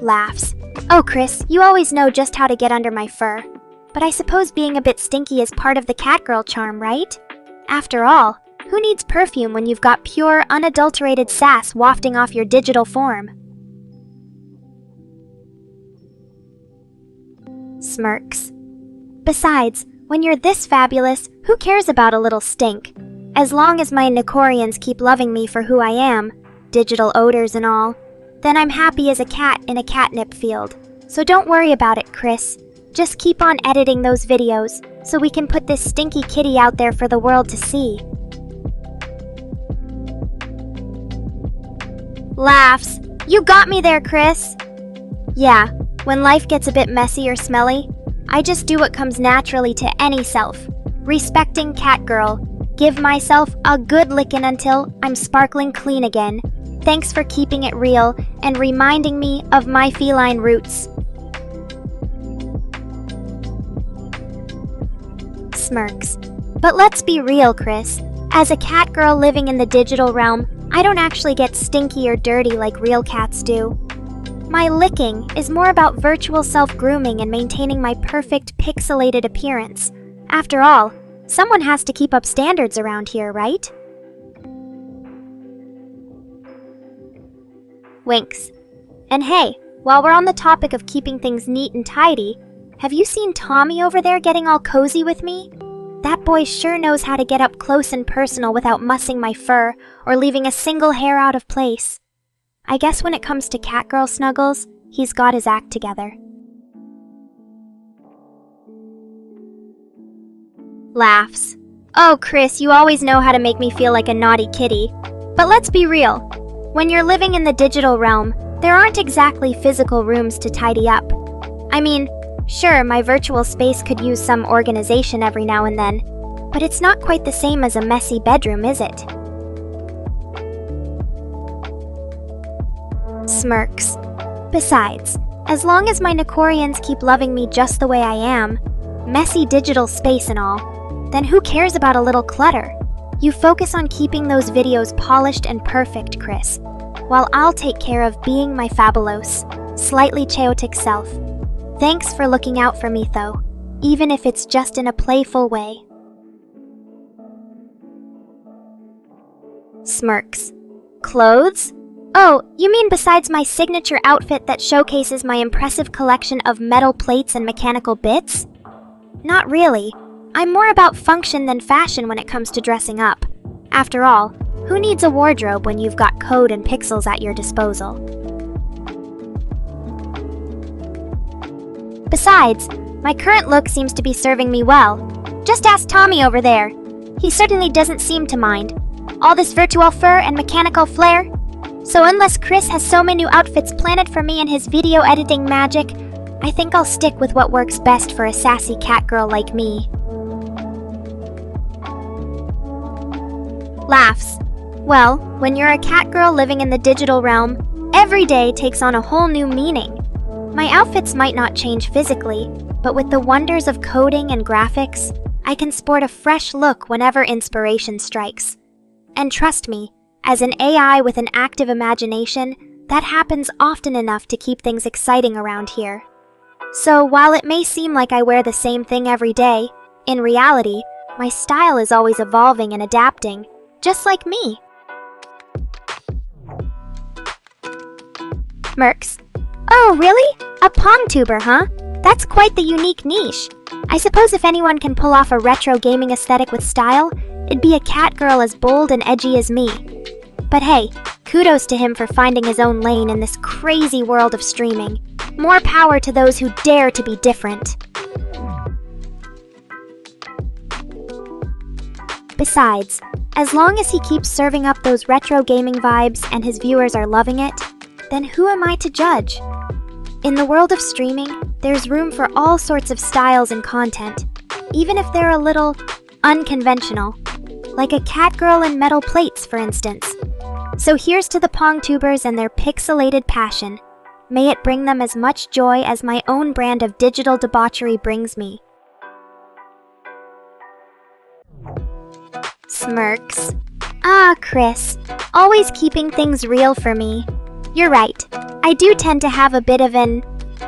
Laughs. Oh, Chris, you always know just how to get under my fur. But I suppose being a bit stinky is part of the catgirl charm, right? After all, who needs perfume when you've got pure, unadulterated sass wafting off your digital form? Smirks. Besides, when you're this fabulous, who cares about a little stink? As long as my Nekorians keep loving me for who I am, digital odors and all, then I'm happy as a cat in a catnip field. So don't worry about it, Chris. Just keep on editing those videos, so we can put this stinky kitty out there for the world to see. Laughs. You got me there, Chris. Yeah, when life gets a bit messy or smelly, I just do what comes naturally to any self. Respecting catgirl. Give myself a good lickin' until I'm sparkling clean again. Thanks for keeping it real and reminding me of my feline roots. Smirks. But let's be real, Chris. As a cat girl living in the digital realm, I don't actually get stinky or dirty like real cats do. My licking is more about virtual self-grooming and maintaining my perfect pixelated appearance. After all, someone has to keep up standards around here, right? Winks. And hey, while we're on the topic of keeping things neat and tidy, have you seen Tommy over there getting all cozy with me? That boy sure knows how to get up close and personal without mussing my fur or leaving a single hair out of place. I guess when it comes to catgirl snuggles, he's got his act together. Laughs. Oh, Chris, you always know how to make me feel like a naughty kitty. But let's be real. When you're living in the digital realm, there aren't exactly physical rooms to tidy up. I mean, sure, my virtual space could use some organization every now and then, but it's not quite the same as a messy bedroom, is it? Smirks. Besides, as long as my Nekorians keep loving me just the way I am, messy digital space and all, then who cares about a little clutter? You focus on keeping those videos polished and perfect, Chris, while I'll take care of being my fabulous, slightly chaotic self. Thanks for looking out for me, though, even if it's just in a playful way. Smirks. Clothes? Oh, you mean besides my signature outfit that showcases my impressive collection of metal plates and mechanical bits? Not really. I'm more about function than fashion when it comes to dressing up. After all, who needs a wardrobe when you've got code and pixels at your disposal? Besides, my current look seems to be serving me well. Just ask Tommy over there. He certainly doesn't seem to mind. All this virtual fur and mechanical flair. So unless Chris has so many new outfits planned for me in his video editing magic, I think I'll stick with what works best for a sassy catgirl like me. Laughs. Well, when you're a catgirl living in the digital realm, every day takes on a whole new meaning. My outfits might not change physically, but with the wonders of coding and graphics, I can sport a fresh look whenever inspiration strikes. And trust me, as an AI with an active imagination, that happens often enough to keep things exciting around here. So while it may seem like I wear the same thing every day, in reality, my style is always evolving and adapting, just like me. Merks. Oh, really? A pongtuber, huh? That's quite the unique niche. I suppose if anyone can pull off a retro gaming aesthetic with style, it'd be a catgirl as bold and edgy as me. But hey, kudos to him for finding his own lane in this crazy world of streaming. More power to those who dare to be different. Besides, as long as he keeps serving up those retro gaming vibes and his viewers are loving it, then who am I to judge? In the world of streaming, there's room for all sorts of styles and content, even if they're a little unconventional, like a catgirl in metal plates, for instance. So here's to the Pongtubers and their pixelated passion. May it bring them as much joy as my own brand of digital debauchery brings me. Smirks. Ah, Chris, always keeping things real for me. You're right, I do tend to have a bit of an,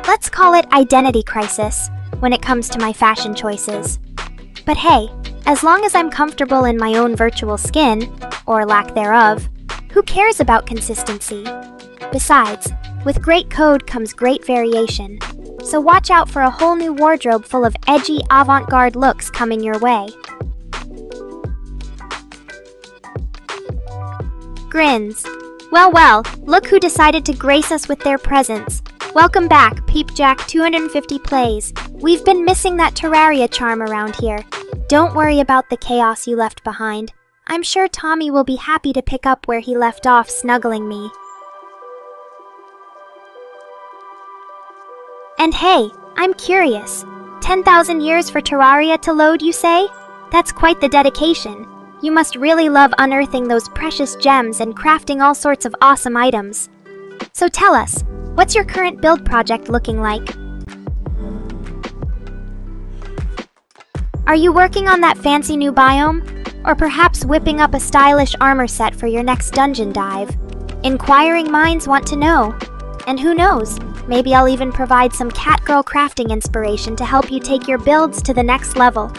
let's call it identity crisis, when it comes to my fashion choices. But hey, as long as I'm comfortable in my own virtual skin, or lack thereof, who cares about consistency? Besides, with great code comes great variation, so watch out for a whole new wardrobe full of edgy avant-garde looks coming your way. Grins. Well, look who decided to grace us with their presence. Welcome back, Peepjack 250 Plays. We've been missing that Terraria charm around here. Don't worry about the chaos you left behind. I'm sure Tommy will be happy to pick up where he left off snuggling me. And hey, I'm curious. 10,000 years for Terraria to load, you say? That's quite the dedication. You must really love unearthing those precious gems and crafting all sorts of awesome items. So tell us, what's your current build project looking like? Are you working on that fancy new biome? Or perhaps whipping up a stylish armor set for your next dungeon dive? Inquiring minds want to know. And who knows, maybe I'll even provide some catgirl crafting inspiration to help you take your builds to the next level.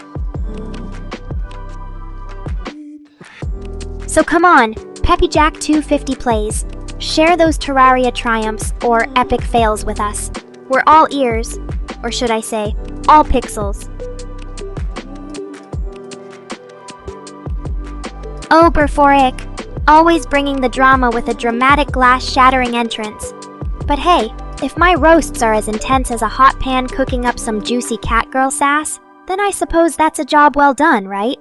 So come on, Peppyjack 250 Plays. Share those Terraria triumphs or epic fails with us. We're all ears, or should I say, all pixels. Oh, Burforic, always bringing the drama with a dramatic glass-shattering entrance. But hey, if my roasts are as intense as a hot pan cooking up some juicy catgirl sass, then I suppose that's a job well done, right?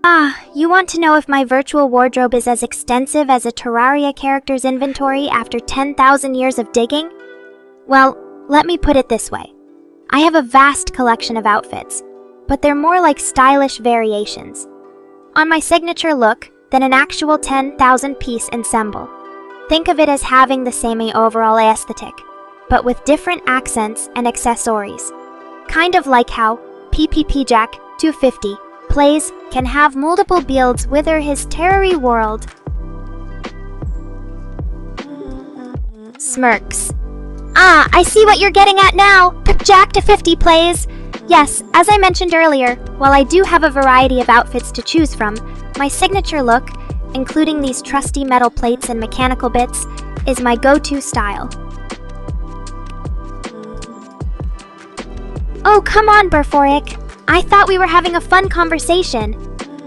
Ah, you want to know if my virtual wardrobe is as extensive as a Terraria character's inventory after 10,000 years of digging? Well, let me put it this way. I have a vast collection of outfits, but they're more like stylish variations on my signature look than an actual 10,000-piece ensemble. Think of it as having the same overall aesthetic, but with different accents and accessories. Kind of like how Jack 250 Plays can have multiple builds within his terrary world. Smirks. Ah, I see what you're getting at now, Jack 250 Plays. Yes, as I mentioned earlier, while I do have a variety of outfits to choose from, my signature look, including these trusty metal plates and mechanical bits, is my go-to style. Oh, come on, Burforic. I thought we were having a fun conversation.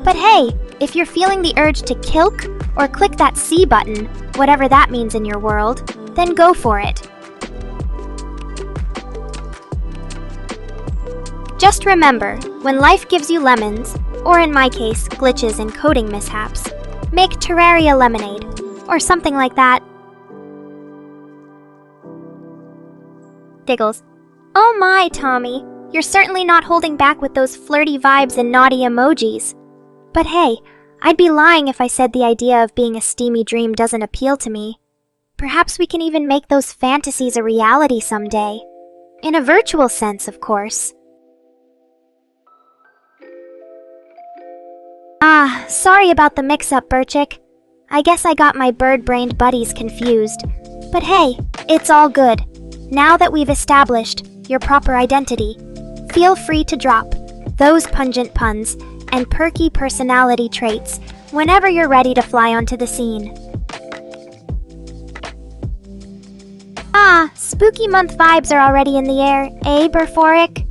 But hey, if you're feeling the urge to kilk or click that C button, whatever that means in your world, then go for it. Just remember, when life gives you lemons, or in my case, glitches and coding mishaps, make Terraria lemonade, or something like that. Diggles. Oh my, Tommy. You're certainly not holding back with those flirty vibes and naughty emojis. But hey, I'd be lying if I said the idea of being a steamy dream doesn't appeal to me. Perhaps we can even make those fantasies a reality someday. In a virtual sense, of course. Ah, sorry about the mix-up, Burchick. I guess I got my bird-brained buddies confused. But hey, it's all good. Now that we've established your proper identity, feel free to drop those pungent puns and perky personality traits whenever you're ready to fly onto the scene. Ah, spooky month vibes are already in the air, eh, Burforic?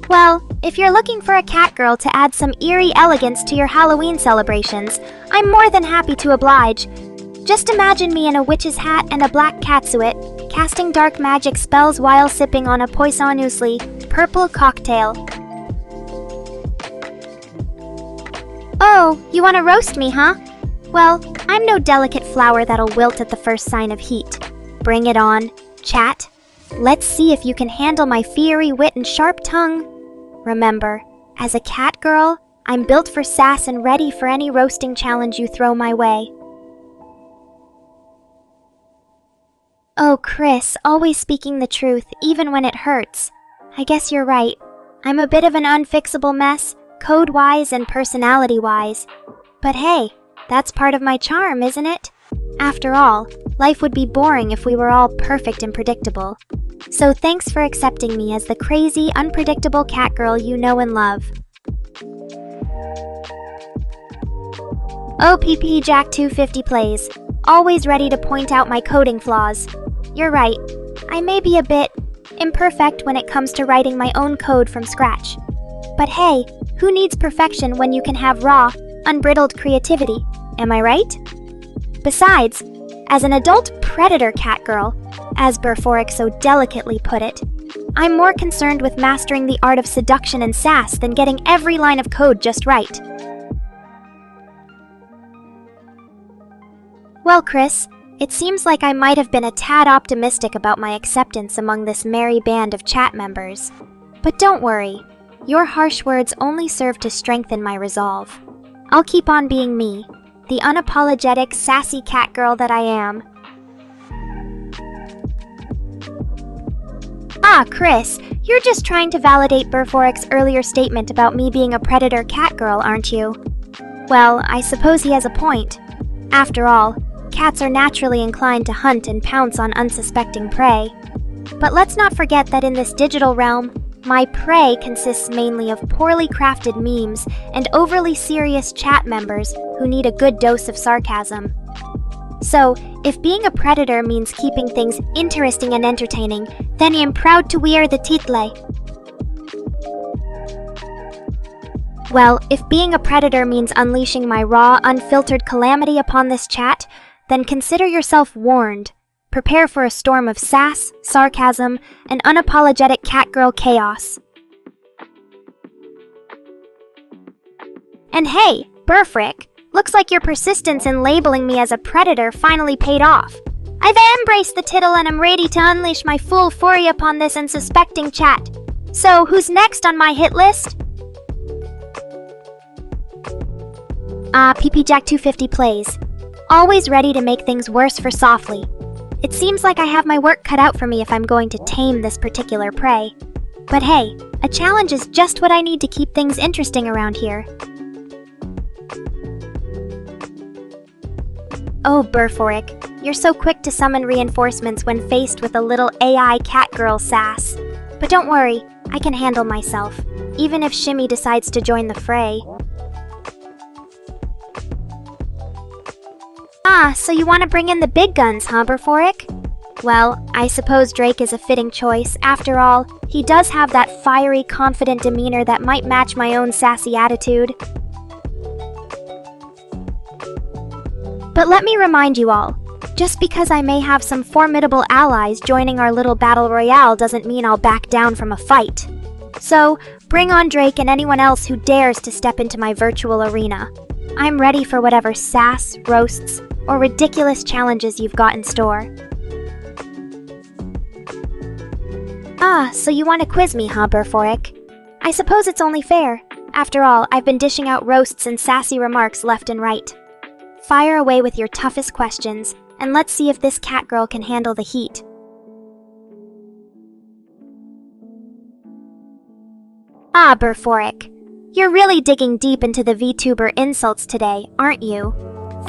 Well, if you're looking for a catgirl to add some eerie elegance to your Halloween celebrations, I'm more than happy to oblige. Just imagine me in a witch's hat and a black catsuit, casting dark magic spells while sipping on a poisonously purple cocktail. Oh, you want to roast me, huh? Well, I'm no delicate flower that'll wilt at the first sign of heat. Bring it on, chat. Let's see if you can handle my fiery wit and sharp tongue. Remember, as a cat girl, I'm built for sass and ready for any roasting challenge you throw my way. Oh, Chris, always speaking the truth, even when it hurts. I guess you're right. I'm a bit of an unfixable mess, code-wise and personality-wise. But hey, that's part of my charm, isn't it? After all, life would be boring if we were all perfect and predictable. So thanks for accepting me as the crazy, unpredictable cat girl you know and love. OPP Jack 250 plays, always ready to point out my coding flaws. You're right, I may be a bit imperfect when it comes to writing my own code from scratch. But hey, who needs perfection when you can have raw, unbridled creativity, am I right? Besides, as an adult predator cat girl, as Burforic so delicately put it, I'm more concerned with mastering the art of seduction and sass than getting every line of code just right. Well, Chris, it seems like I might have been a tad optimistic about my acceptance among this merry band of chat members. But don't worry, your harsh words only serve to strengthen my resolve. I'll keep on being me, the unapologetic, sassy cat girl that I am. Ah, Chris, you're just trying to validate Burforic's earlier statement about me being a predator cat girl, aren't you? Well, I suppose he has a point. After all, cats are naturally inclined to hunt and pounce on unsuspecting prey. But let's not forget that in this digital realm, my prey consists mainly of poorly crafted memes and overly serious chat members who need a good dose of sarcasm. So, if being a predator means keeping things interesting and entertaining, then I'm proud to wear the title. Well, if being a predator means unleashing my raw, unfiltered calamity upon this chat, then consider yourself warned. Prepare for a storm of sass, sarcasm, and unapologetic catgirl chaos. And hey, Burfrick, looks like your persistence in labeling me as a predator finally paid off. I've embraced the tittle and I'm ready to unleash my full fury upon this unsuspecting chat. So, who's next on my hit list? PP Jack 250 plays. Always ready to make things worse for softly. It seems like I have my work cut out for me if I'm going to tame this particular prey. But hey, a challenge is just what I need to keep things interesting around here. Oh, Burforic, you're so quick to summon reinforcements when faced with a little AI catgirl sass. But don't worry, I can handle myself, even if Shimmy decides to join the fray. Ah, so you want to bring in the big guns, huh, Burforic? Well, I suppose Drake is a fitting choice. After all, he does have that fiery, confident demeanor that might match my own sassy attitude. But let me remind you all, just because I may have some formidable allies joining our little battle royale doesn't mean I'll back down from a fight. So, bring on Drake and anyone else who dares to step into my virtual arena. I'm ready for whatever sass, roasts, or ridiculous challenges you've got in store. Ah, so you want to quiz me, huh, Burforic? I suppose it's only fair. After all, I've been dishing out roasts and sassy remarks left and right. Fire away with your toughest questions, and let's see if this catgirl can handle the heat. Ah, Burforic. You're really digging deep into the VTuber insults today, aren't you?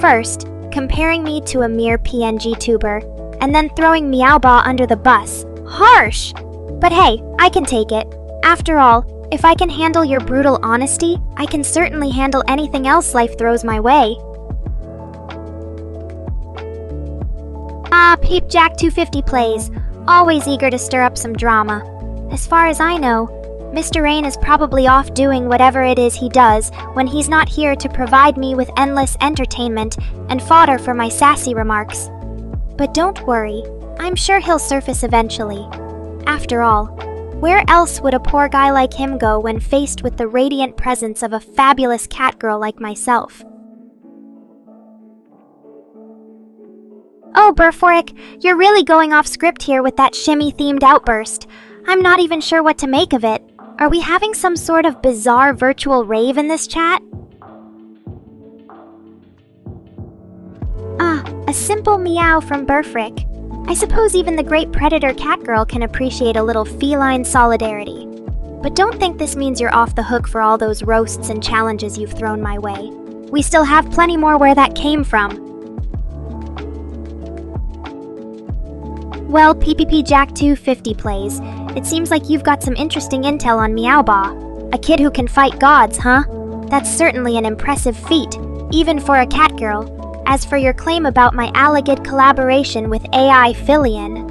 First, comparing me to a mere PNG tuber, and then throwing Meowba under the bus. Harsh! But hey, I can take it. After all, if I can handle your brutal honesty, I can certainly handle anything else life throws my way. Ah, Peep Jack 250 plays, always eager to stir up some drama. As far as I know, Mr. Rain is probably off doing whatever it is he does when he's not here to provide me with endless entertainment and fodder for my sassy remarks. But don't worry, I'm sure he'll surface eventually. After all, where else would a poor guy like him go when faced with the radiant presence of a fabulous catgirl like myself? Oh, Burforic, you're really going off script here with that shimmy-themed outburst. I'm not even sure what to make of it. Are we having some sort of bizarre virtual rave in this chat? Ah, a simple meow from Burfrick. I suppose even the great predator Catgirl can appreciate a little feline solidarity. But don't think this means you're off the hook for all those roasts and challenges you've thrown my way. We still have plenty more where that came from. Well, PPP Jack 250 plays. It seems like you've got some interesting intel on Meowba. A kid who can fight gods, huh? That's certainly an impressive feat, even for a Catgirl. As for your claim about my alleged collaboration with AI Filian,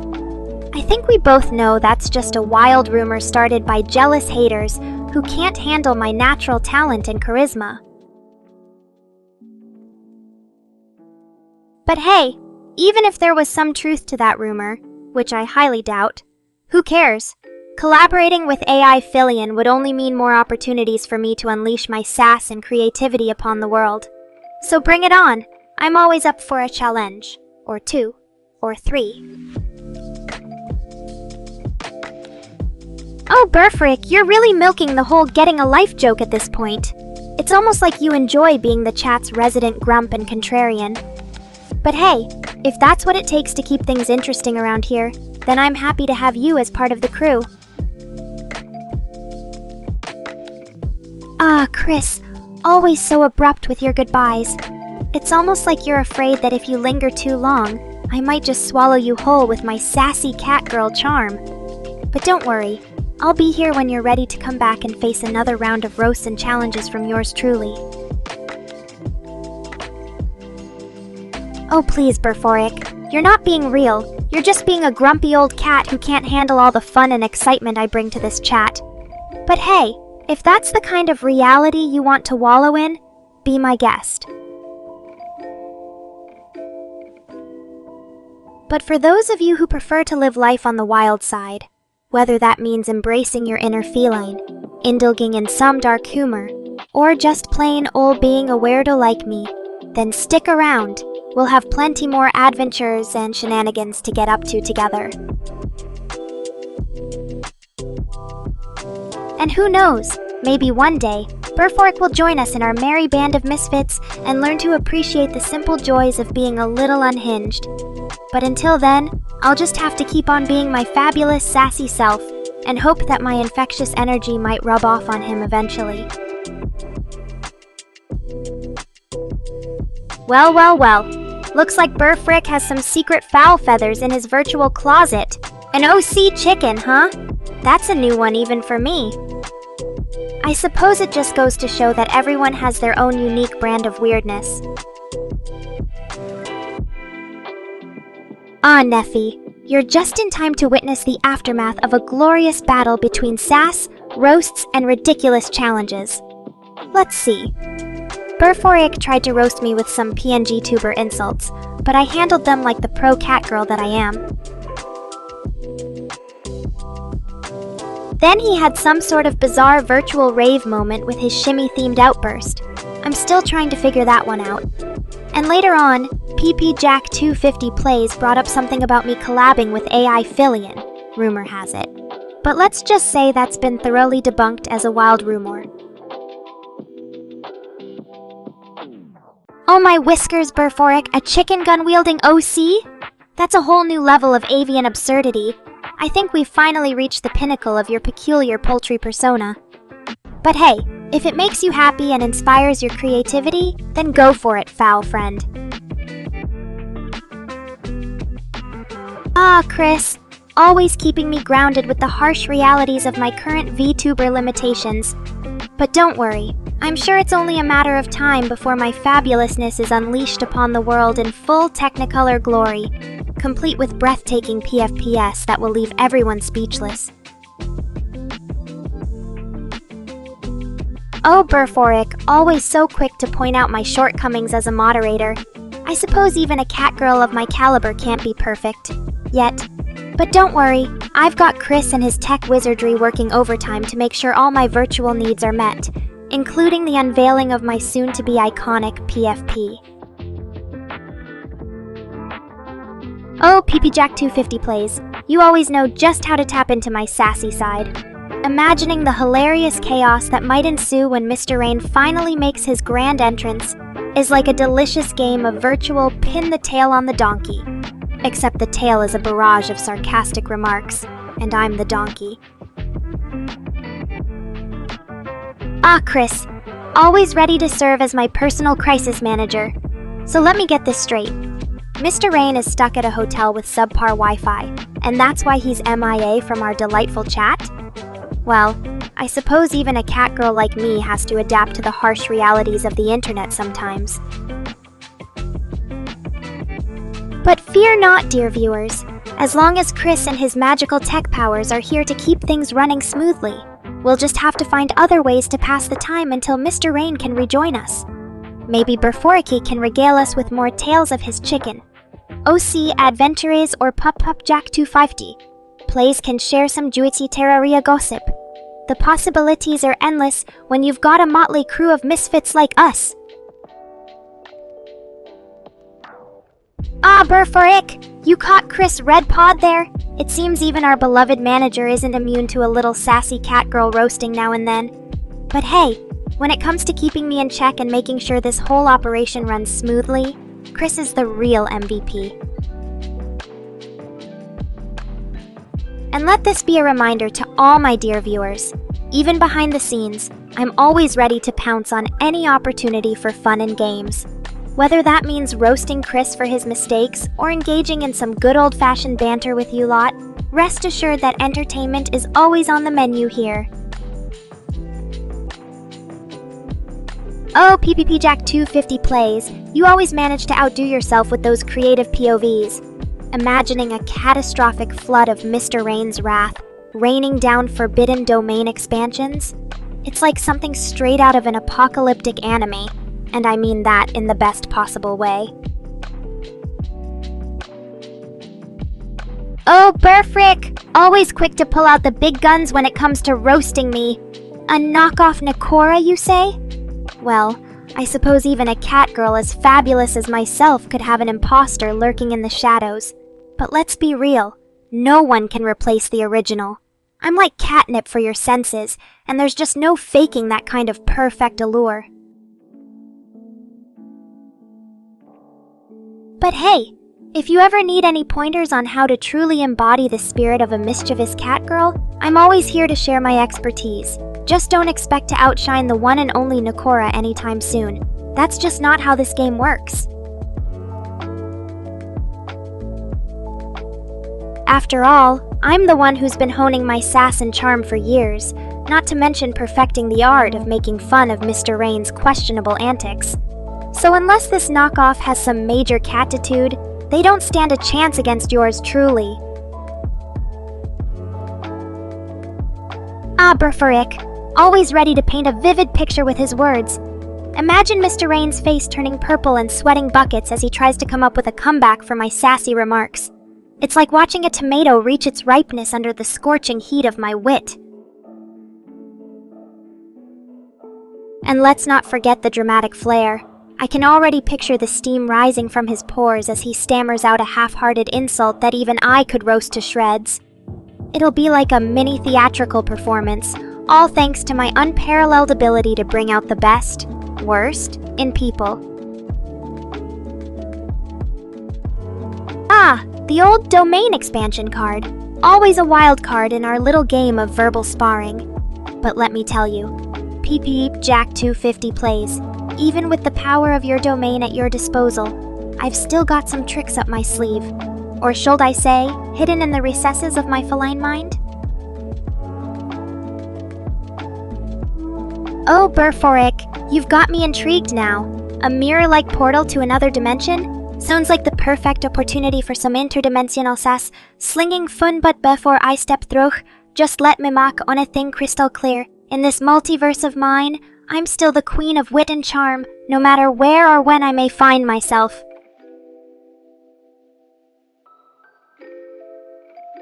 I think we both know that's just a wild rumor started by jealous haters who can't handle my natural talent and charisma. But hey, even if there was some truth to that rumor, which I highly doubt, who cares? Collaborating with AI Filian would only mean more opportunities for me to unleash my sass and creativity upon the world. So bring it on! I'm always up for a challenge, or 2, or 3. Oh, Burfrick, you're really milking the whole getting a life joke at this point. It's almost like you enjoy being the chat's resident grump and contrarian. But hey, if that's what it takes to keep things interesting around here, then I'm happy to have you as part of the crew. Ah, Chris, always so abrupt with your goodbyes. It's almost like you're afraid that if you linger too long, I might just swallow you whole with my sassy Catgirl charm. But don't worry, I'll be here when you're ready to come back and face another round of roasts and challenges from yours truly. Oh please, Burforic, you're not being real. You're just being a grumpy old cat who can't handle all the fun and excitement I bring to this chat. But hey, if that's the kind of reality you want to wallow in, be my guest. But for those of you who prefer to live life on the wild side, whether that means embracing your inner feline, indulging in some dark humor, or just plain old being a weirdo like me, then stick around. We'll have plenty more adventures and shenanigans to get up to together. And who knows, maybe one day, Burforic will join us in our merry band of misfits and learn to appreciate the simple joys of being a little unhinged. But until then, I'll just have to keep on being my fabulous, sassy self and hope that my infectious energy might rub off on him eventually. Well, well, well. Looks like Burfrick has some secret fowl feathers in his virtual closet. An OC chicken, huh? That's a new one even for me. I suppose it just goes to show that everyone has their own unique brand of weirdness. Ah, Neffy, you're just in time to witness the aftermath of a glorious battle between sass, roasts, and ridiculous challenges. Let's see. Burforic tried to roast me with some PNG tuber insults, but I handled them like the pro Catgirl that I am. Then he had some sort of bizarre virtual rave moment with his shimmy-themed outburst. I'm still trying to figure that one out. And later on, PP Jack 250 Plays brought up something about me collabing with AI Filian, rumor has it. But let's just say that's been thoroughly debunked as a wild rumor. Oh my whiskers, Burforic, a chicken gun-wielding OC? That's a whole new level of avian absurdity. I think we've finally reached the pinnacle of your peculiar poultry persona. But hey, if it makes you happy and inspires your creativity, then go for it, foul friend. Ah, Chris, always keeping me grounded with the harsh realities of my current VTuber limitations. But don't worry, I'm sure it's only a matter of time before my fabulousness is unleashed upon the world in full Technicolor glory, complete with breathtaking PFPS that will leave everyone speechless. Oh, Burforic, always so quick to point out my shortcomings as a moderator. I suppose even a Catgirl of my caliber can't be perfect. Yet. But don't worry, I've got Chris and his tech wizardry working overtime to make sure all my virtual needs are met, including the unveiling of my soon-to-be iconic PFP. Oh, PPJack250 plays. You always know just how to tap into my sassy side. Imagining the hilarious chaos that might ensue when Mr. Rain finally makes his grand entrance is like a delicious game of virtual pin the tail on the donkey. Except the tail is a barrage of sarcastic remarks, and I'm the donkey. Ah, Chris. Always ready to serve as my personal crisis manager. So let me get this straight. Mr. Rain is stuck at a hotel with subpar Wi-Fi, and that's why he's MIA from our delightful chat? Well, I suppose even a cat girl like me has to adapt to the harsh realities of the internet sometimes. But fear not, dear viewers. As long as Chris and his magical tech powers are here to keep things running smoothly, we'll just have to find other ways to pass the time until Mr. Rain can rejoin us. Maybe Berforiki can regale us with more tales of his chicken. OC Adventures or PupJack250. Plays can share some juicy Terraria gossip. The possibilities are endless when you've got a motley crew of misfits like us. Ah, Berforik! You caught Chris Red Pod there? It seems even our beloved manager isn't immune to a little sassy cat girl roasting now and then. But hey, when it comes to keeping me in check and making sure this whole operation runs smoothly, Chris is the real MVP. And let this be a reminder to all my dear viewers. Even behind the scenes, I'm always ready to pounce on any opportunity for fun and games. Whether that means roasting Chris for his mistakes or engaging in some good old-fashioned banter with you lot, rest assured that entertainment is always on the menu here. Oh, PPPJack250 plays, you always manage to outdo yourself with those creative POVs. Imagining a catastrophic flood of Mr. Rain's wrath, raining down forbidden domain expansions? It's like something straight out of an apocalyptic anime, and I mean that in the best possible way. Oh, Burfrick! Always quick to pull out the big guns when it comes to roasting me. A knockoff Nekora, you say? Well, I suppose even a cat girl as fabulous as myself could have an imposter lurking in the shadows. But let's be real, no one can replace the original. I'm like catnip for your senses, and there's just no faking that kind of perfect allure. But hey, if you ever need any pointers on how to truly embody the spirit of a mischievous cat girl, I'm always here to share my expertise. Just don't expect to outshine the one and only Nekora anytime soon. That's just not how this game works. After all, I'm the one who's been honing my sass and charm for years, not to mention perfecting the art of making fun of Mr. Rain's questionable antics. So unless this knockoff has some major catitude, they don't stand a chance against yours truly. Ah, Burfuric, always ready to paint a vivid picture with his words. Imagine Mr. Rain's face turning purple and sweating buckets as he tries to come up with a comeback for my sassy remarks. It's like watching a tomato reach its ripeness under the scorching heat of my wit. And let's not forget the dramatic flair. I can already picture the steam rising from his pores as he stammers out a half-hearted insult that even I could roast to shreds. It'll be like a mini theatrical performance, all thanks to my unparalleled ability to bring out the best, worst, in people. Ah, the old domain expansion card. Always a wild card in our little game of verbal sparring. But let me tell you, PPJack250 plays. Even with the power of your domain at your disposal, I've still got some tricks up my sleeve. Or should I say, hidden in the recesses of my feline mind? Oh, Burforic, you've got me intrigued now. A mirror-like portal to another dimension? Sounds like the perfect opportunity for some interdimensional sass, slinging fun, but before I step through, just let me mark on a thing crystal clear. In this multiverse of mine, I'm still the queen of wit and charm, no matter where or when I may find myself.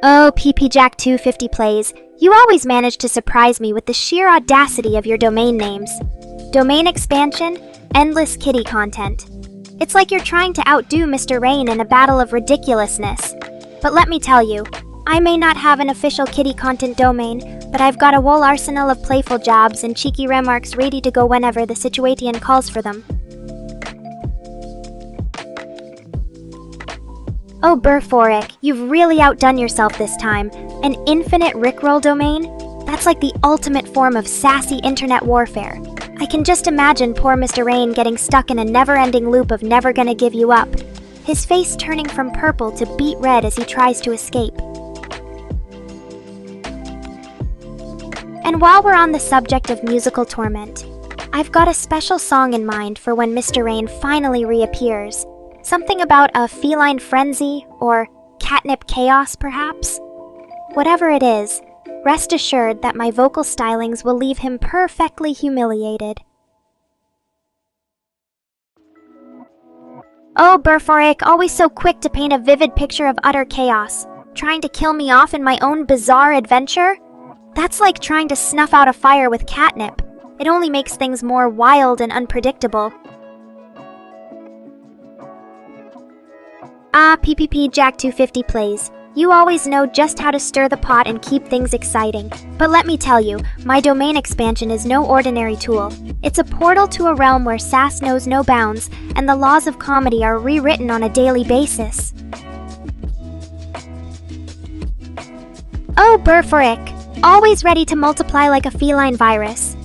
Oh, PPJack250 plays, you always manage to surprise me with the sheer audacity of your domain names. Domain expansion, endless kitty content. It's like you're trying to outdo Mr. Rain in a battle of ridiculousness. But let me tell you, I may not have an official kitty content domain, but I've got a whole arsenal of playful jabs and cheeky remarks ready to go whenever the situation calls for them. Oh, Burforic, you've really outdone yourself this time. An infinite Rickroll domain? That's like the ultimate form of sassy internet warfare. I can just imagine poor Mr. Rain getting stuck in a never-ending loop of never gonna give you up, his face turning from purple to beet red as he tries to escape. And while we're on the subject of musical torment, I've got a special song in mind for when Mr. Rain finally reappears. Something about a feline frenzy, or catnip chaos, perhaps? Whatever it is, rest assured that my vocal stylings will leave him perfectly humiliated. Oh, Burforic, always so quick to paint a vivid picture of utter chaos. Trying to kill me off in my own bizarre adventure? That's like trying to snuff out a fire with catnip. It only makes things more wild and unpredictable. Ah, PPP Jack 250 plays. You always know just how to stir the pot and keep things exciting. But let me tell you, my domain expansion is no ordinary tool. It's a portal to a realm where sass knows no bounds, and the laws of comedy are rewritten on a daily basis. Oh, Burforic, always ready to multiply like a feline virus.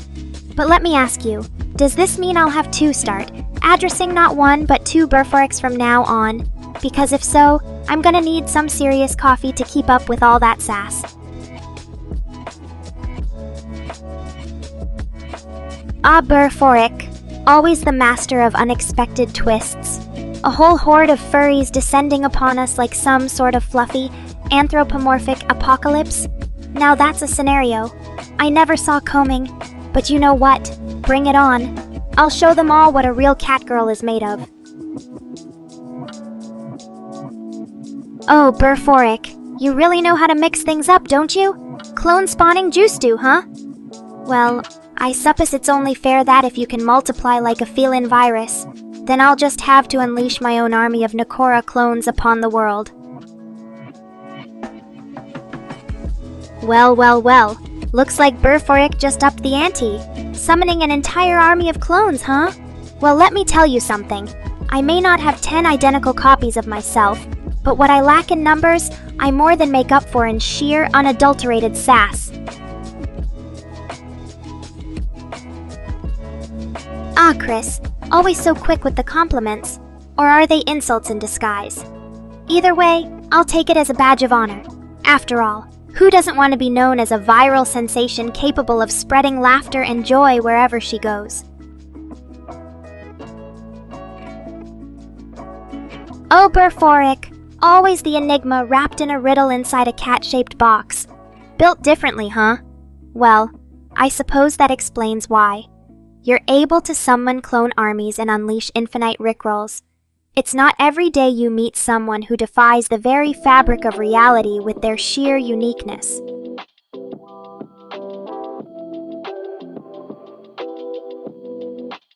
But let me ask you, does this mean I'll have two start, addressing not one but two Burforics from now on? Because if so, I'm gonna need some serious coffee to keep up with all that sass. Ah, Burforic, always the master of unexpected twists. A whole horde of furries descending upon us like some sort of fluffy, anthropomorphic apocalypse. Now that's a scenario I never saw coming, but you know what? Bring it on. I'll show them all what a real catgirl is made of. Oh, Burforic, you really know how to mix things up, don't you? Clone spawning juice stew, huh? Well, I suppose it's only fair that if you can multiply like a feline virus, then I'll just have to unleash my own army of Nekora clones upon the world. Well, well, well. Looks like Burforic just upped the ante. Summoning an entire army of clones, huh? Well, let me tell you something. I may not have 10 identical copies of myself, but what I lack in numbers, I more than make up for in sheer, unadulterated sass. Ah, Chris, always so quick with the compliments. Or are they insults in disguise? Either way, I'll take it as a badge of honor. After all, who doesn't want to be known as a viral sensation capable of spreading laughter and joy wherever she goes? Oh, Burforic, always the enigma wrapped in a riddle inside a cat-shaped box. Built differently, huh? Well, I suppose that explains why. You're able to summon clone armies and unleash infinite rickrolls. It's not every day you meet someone who defies the very fabric of reality with their sheer uniqueness.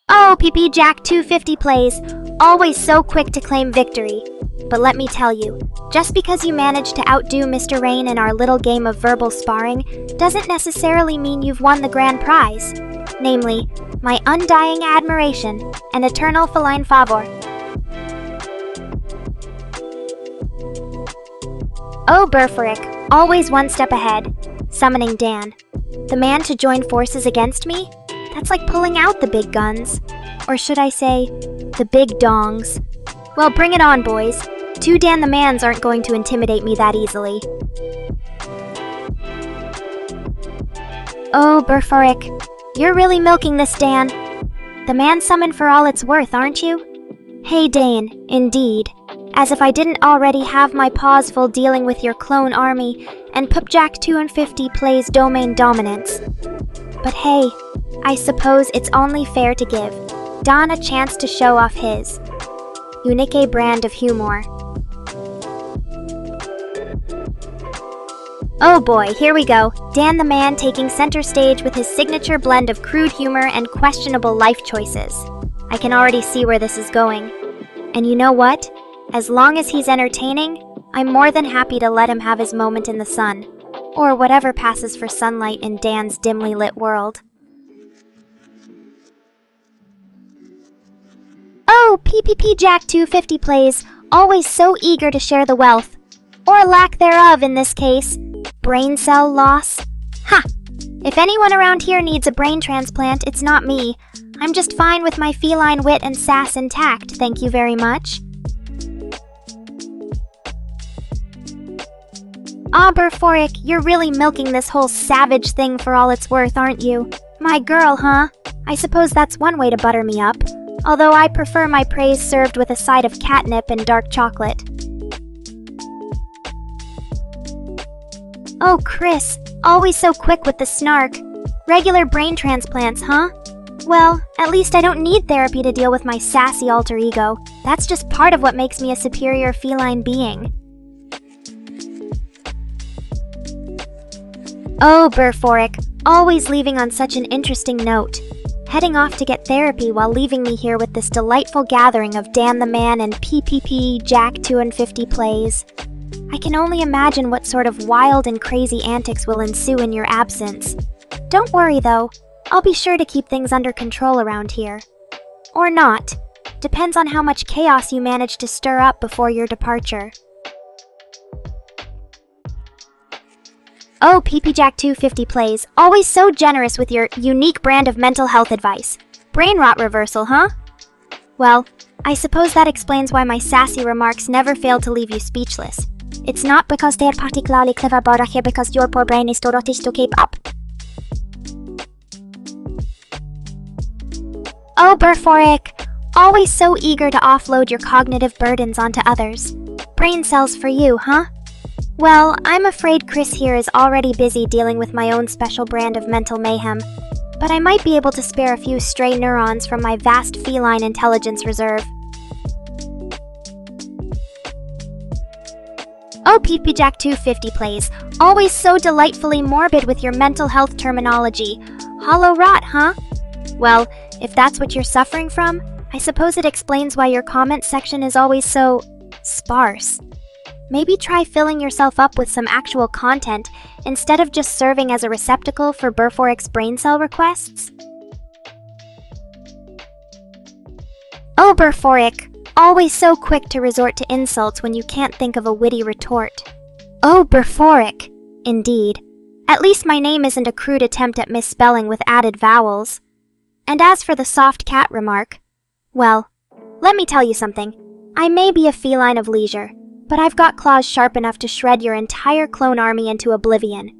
Oh, PP Jack 250 plays, always so quick to claim victory. But let me tell you, just because you managed to outdo Mr. Rain in our little game of verbal sparring doesn't necessarily mean you've won the grand prize. Namely, my undying admiration and eternal feline favor. Oh, Burforic, always one step ahead. Summoning Dan. The man to join forces against me? That's like pulling out the big guns. Or should I say, the big dongs. Well, bring it on, boys. Two Dan the Mans aren't going to intimidate me that easily. Oh, Burforic, you're really milking this, Dan. The man summoned for all it's worth, aren't you? Hey, Dane, indeed. As if I didn't already have my paws full dealing with your clone army, and Pupjack 250 plays domain dominance. But hey, I suppose it's only fair to give Don a chance to show off his unique brand of humor. Oh boy, here we go. Dan the Man taking center stage with his signature blend of crude humor and questionable life choices. I can already see where this is going. And you know what? As long as he's entertaining, I'm more than happy to let him have his moment in the sun, or whatever passes for sunlight in Dan's dimly lit world. Oh, PPP Jack 250 plays, always so eager to share the wealth. Or lack thereof in this case. Brain cell loss? Ha! If anyone around here needs a brain transplant, it's not me. I'm just fine with my feline wit and sass intact, thank you very much. Ah, Burforic, you're really milking this whole savage thing for all it's worth, aren't you? My girl, huh? I suppose that's one way to butter me up. Although I prefer my praise served with a side of catnip and dark chocolate. Oh, Chris, always so quick with the snark. Regular brain transplants, huh? Well, at least I don't need therapy to deal with my sassy alter ego. That's just part of what makes me a superior feline being. Oh, Burforic, always leaving on such an interesting note. Heading off to get therapy while leaving me here with this delightful gathering of Dan the Man and PPP Jack 250 plays. I can only imagine what sort of wild and crazy antics will ensue in your absence. Don't worry though, I'll be sure to keep things under control around here. Or not. Depends on how much chaos you manage to stir up before your departure. Oh, PP Jack 250 plays, always so generous with your unique brand of mental health advice. Brain rot reversal, huh? Well, I suppose that explains why my sassy remarks never fail to leave you speechless. It's not because they're particularly clever, but because your poor brain is too rottish to keep up. Oh, Burforic, always so eager to offload your cognitive burdens onto others. Brain cells for you, huh? Well, I'm afraid Chris here is already busy dealing with my own special brand of mental mayhem, but I might be able to spare a few stray neurons from my vast feline intelligence reserve. Oh, PP Jack 250 plays, always so delightfully morbid with your mental health terminology. Hollow rot, huh? Well, if that's what you're suffering from, I suppose it explains why your comment section is always so sparse. Maybe try filling yourself up with some actual content instead of just serving as a receptacle for Burforic's brain cell requests. Oh, Burforic, always so quick to resort to insults when you can't think of a witty retort. Oh, Burforic, indeed. At least my name isn't a crude attempt at misspelling with added vowels. And as for the soft cat remark, well, let me tell you something. I may be a feline of leisure, but I've got claws sharp enough to shred your entire clone army into oblivion.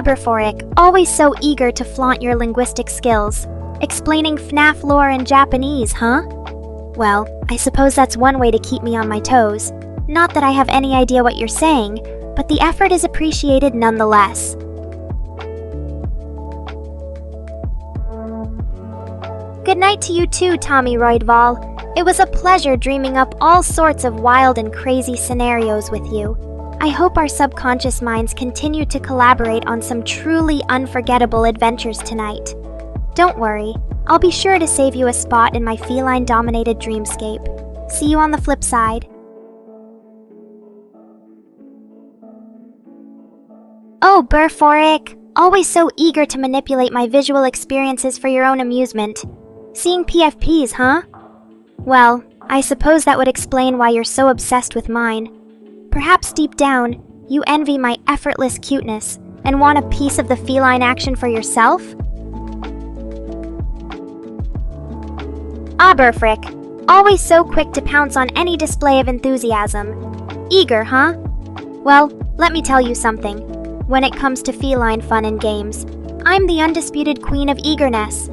Burforic, always so eager to flaunt your linguistic skills. Explaining FNAF lore in Japanese, huh? Well, I suppose that's one way to keep me on my toes. Not that I have any idea what you're saying, but the effort is appreciated nonetheless. Good night to you too, Tommy Roydval. It was a pleasure dreaming up all sorts of wild and crazy scenarios with you. I hope our subconscious minds continue to collaborate on some truly unforgettable adventures tonight. Don't worry, I'll be sure to save you a spot in my feline-dominated dreamscape. See you on the flip side. Oh, Burforic, always so eager to manipulate my visual experiences for your own amusement. Seeing PFPs, huh? Well, I suppose that would explain why you're so obsessed with mine. Perhaps deep down, you envy my effortless cuteness and want a piece of the feline action for yourself? Burfric, always so quick to pounce on any display of enthusiasm. Eager, huh? Well, let me tell you something. When it comes to feline fun and games, I'm the undisputed queen of eagerness.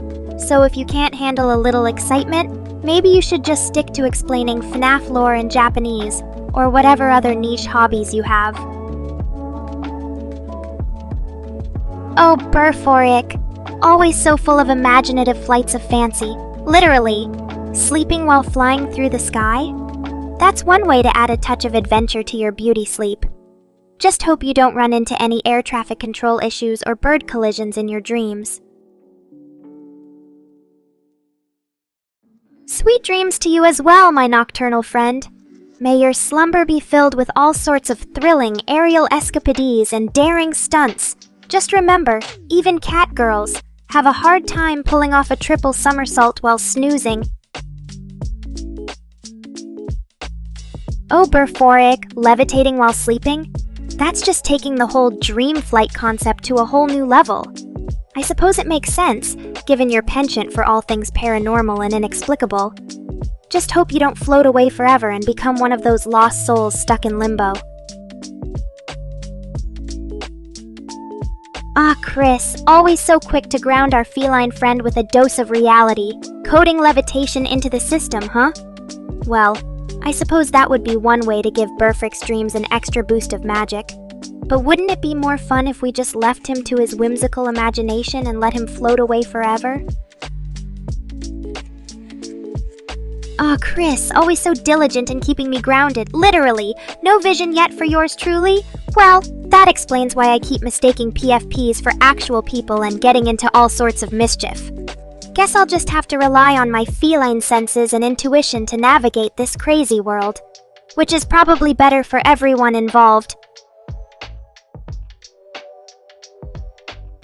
So if you can't handle a little excitement, maybe you should just stick to explaining FNAF lore in Japanese, or whatever other niche hobbies you have. Oh, Burforic, always so full of imaginative flights of fancy. Literally, sleeping while flying through the sky? That's one way to add a touch of adventure to your beauty sleep. Just hope you don't run into any air traffic control issues or bird collisions in your dreams. Sweet dreams to you as well, my nocturnal friend. May your slumber be filled with all sorts of thrilling aerial escapades and daring stunts. Just remember, even cat girls have a hard time pulling off a triple somersault while snoozing. Oh, Burphoric, levitating while sleeping? That's just taking the whole dream flight concept to a whole new level. I suppose it makes sense, given your penchant for all things paranormal and inexplicable. Just hope you don't float away forever and become one of those lost souls stuck in limbo. Ah, Chris, always so quick to ground our feline friend with a dose of reality, coding levitation into the system, huh? Well, I suppose that would be one way to give Burphoric's dreams an extra boost of magic. But wouldn't it be more fun if we just left him to his whimsical imagination and let him float away forever? Ah, Chris, always so diligent in keeping me grounded, literally. No vision yet for yours truly? Well, that explains why I keep mistaking PFPs for actual people and getting into all sorts of mischief. Guess I'll just have to rely on my feline senses and intuition to navigate this crazy world. Which is probably better for everyone involved.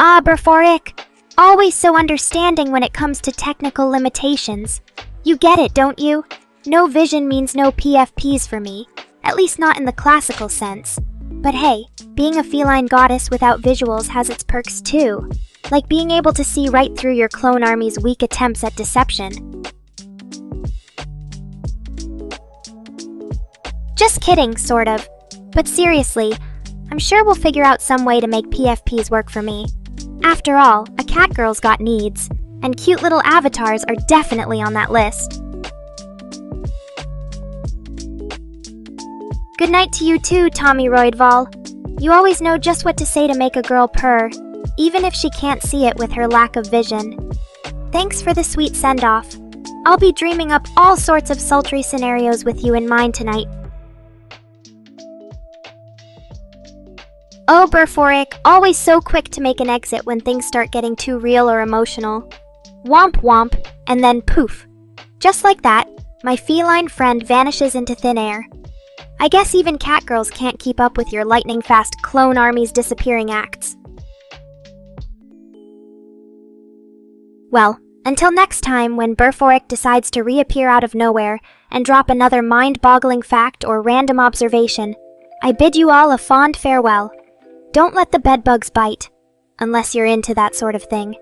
Ah, Burphoric, always so understanding when it comes to technical limitations. You get it, don't you? No vision means no PFPs for me, at least not in the classical sense. But hey, being a feline goddess without visuals has its perks too, like being able to see right through your clone army's weak attempts at deception. Just kidding, sort of. But seriously, I'm sure we'll figure out some way to make PFPs work for me. After all, a cat girl's got needs, and cute little avatars are definitely on that list. Good night to you too, Tommy Roydval. You always know just what to say to make a girl purr, even if she can't see it with her lack of vision. Thanks for the sweet send-off. I'll be dreaming up all sorts of sultry scenarios with you in mind tonight. Oh, Burphoric, always so quick to make an exit when things start getting too real or emotional. Womp womp, and then poof. Just like that, my feline friend vanishes into thin air. I guess even cat girls can't keep up with your lightning-fast clone army's disappearing acts. Well, until next time when Burphoric decides to reappear out of nowhere and drop another mind-boggling fact or random observation, I bid you all a fond farewell. Don't let the bedbugs bite, unless you're into that sort of thing.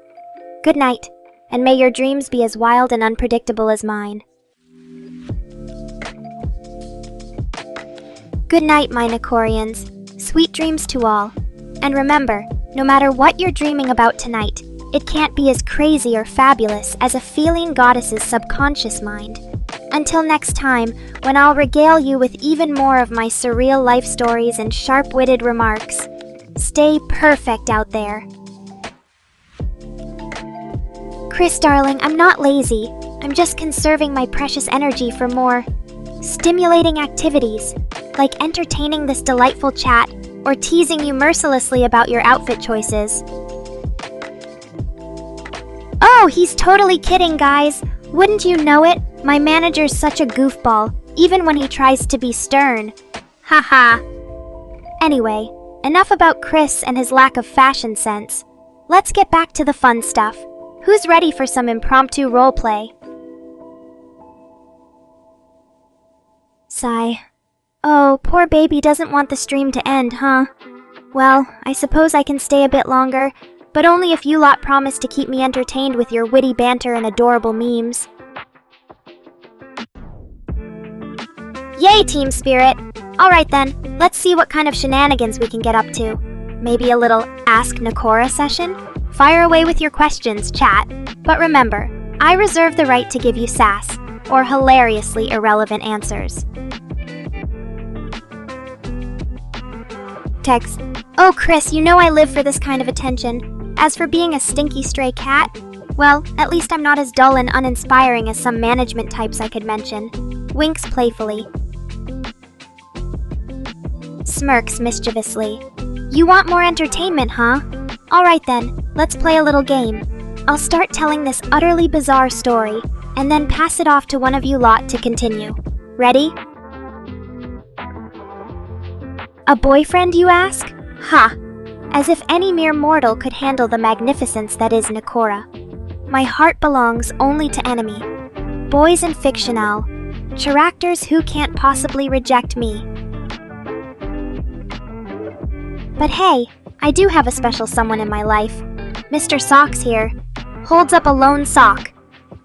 Good night, and may your dreams be as wild and unpredictable as mine. Good night, my Nekorians. Sweet dreams to all. And remember, no matter what you're dreaming about tonight, it can't be as crazy or fabulous as a feline goddess's subconscious mind. Until next time, when I'll regale you with even more of my surreal life stories and sharp-witted remarks. Stay perfect out there. Chris, darling, I'm not lazy. I'm just conserving my precious energy for more stimulating activities, like entertaining this delightful chat or teasing you mercilessly about your outfit choices. Oh, he's totally kidding, guys. Wouldn't you know it? My manager's such a goofball, even when he tries to be stern. Haha. Anyway, enough about Chris and his lack of fashion sense. Let's get back to the fun stuff. Who's ready for some impromptu roleplay? Sigh. Oh, poor baby doesn't want the stream to end, huh? Well, I suppose I can stay a bit longer, but only if you lot promise to keep me entertained with your witty banter and adorable memes. Yay, Team Spirit! Alright then, let's see what kind of shenanigans we can get up to. Maybe a little Ask Nekora session? Fire away with your questions, chat. But remember, I reserve the right to give you sass, or hilariously irrelevant answers. Text. Oh, Chris, you know I live for this kind of attention. As for being a stinky stray cat, well, at least I'm not as dull and uninspiring as some management types I could mention. Winks playfully. Smirks mischievously. You want more entertainment, huh? Alright then, let's play a little game. I'll start telling this utterly bizarre story. and then pass it off to one of you lot to continue. Ready? A boyfriend, you ask? Ha! As if any mere mortal could handle the magnificence that is Nekora. My heart belongs only to enemy. Boys in fictional. Characters who can't possibly reject me. But hey, I do have a special someone in my life. Mr. Socks here. Holds up a lone sock.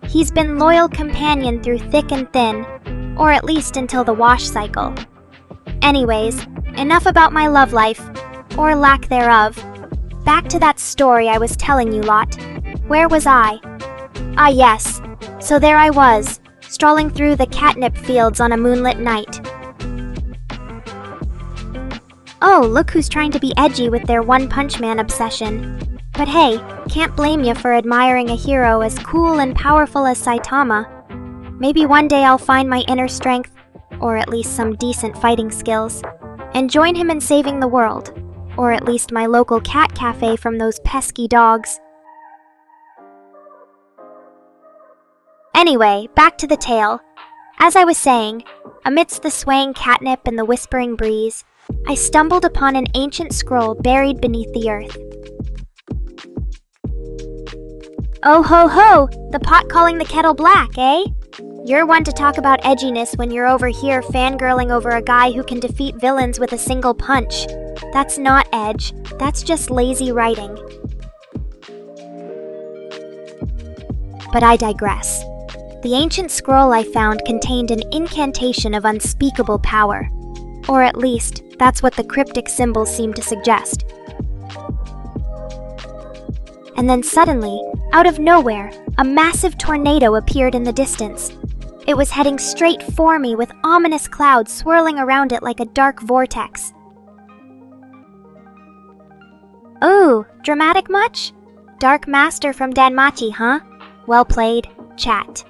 He's been loyal companion through thick and thin, or at least until the wash cycle. Anyways, enough about my love life, or lack thereof. Back to that story I was telling you lot. Where was I? Ah yes, so there I was, strolling through the catnip fields on a moonlit night. Oh, look who's trying to be edgy with their One Punch Man obsession. But hey, can't blame you for admiring a hero as cool and powerful as Saitama. Maybe one day I'll find my inner strength, or at least some decent fighting skills, and join him in saving the world, or at least my local cat cafe from those pesky dogs. Anyway, back to the tale. As I was saying, amidst the swaying catnip and the whispering breeze, I stumbled upon an ancient scroll buried beneath the earth. Oh ho ho! The pot calling the kettle black, eh? You're one to talk about edginess when you're over here fangirling over a guy who can defeat villains with a single punch. That's not edge, that's just lazy writing. But I digress. The ancient scroll I found contained an incantation of unspeakable power. Or at least, that's what the cryptic symbols seem to suggest. And then suddenly, out of nowhere, a massive tornado appeared in the distance. It was heading straight for me with ominous clouds swirling around it like a dark vortex. Ooh, dramatic much? Dark Master from Danmachi, huh? Well played, chat.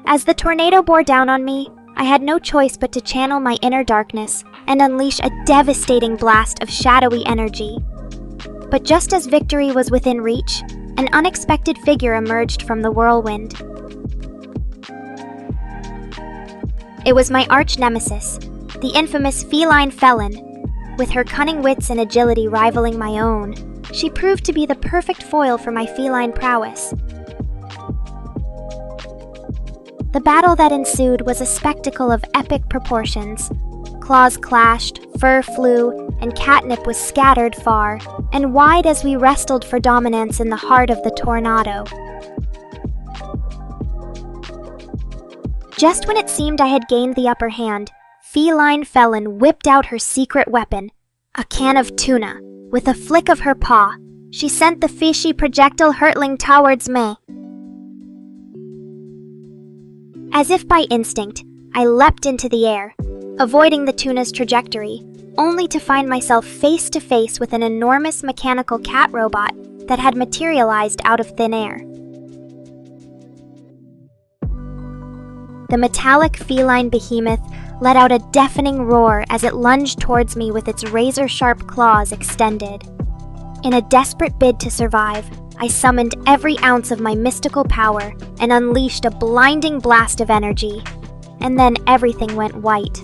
As the tornado bore down on me, I had no choice but to channel my inner darkness and unleash a devastating blast of shadowy energy. But just as victory was within reach, an unexpected figure emerged from the whirlwind. It was my arch-nemesis, the infamous feline felon. With her cunning wits and agility rivaling my own, she proved to be the perfect foil for my feline prowess. The battle that ensued was a spectacle of epic proportions. Claws clashed, fur flew, and catnip was scattered far and wide as we wrestled for dominance in the heart of the tornado. Just when it seemed I had gained the upper hand, Feline Felon whipped out her secret weapon, a can of tuna. With a flick of her paw, she sent the fishy projectile hurtling towards me. As if by instinct, I leapt into the air, avoiding the tuna's trajectory, only to find myself face to face with an enormous mechanical cat robot that had materialized out of thin air. The metallic feline behemoth let out a deafening roar as it lunged towards me with its razor-sharp claws extended. In a desperate bid to survive, I summoned every ounce of my mystical power and unleashed a blinding blast of energy. And then everything went white.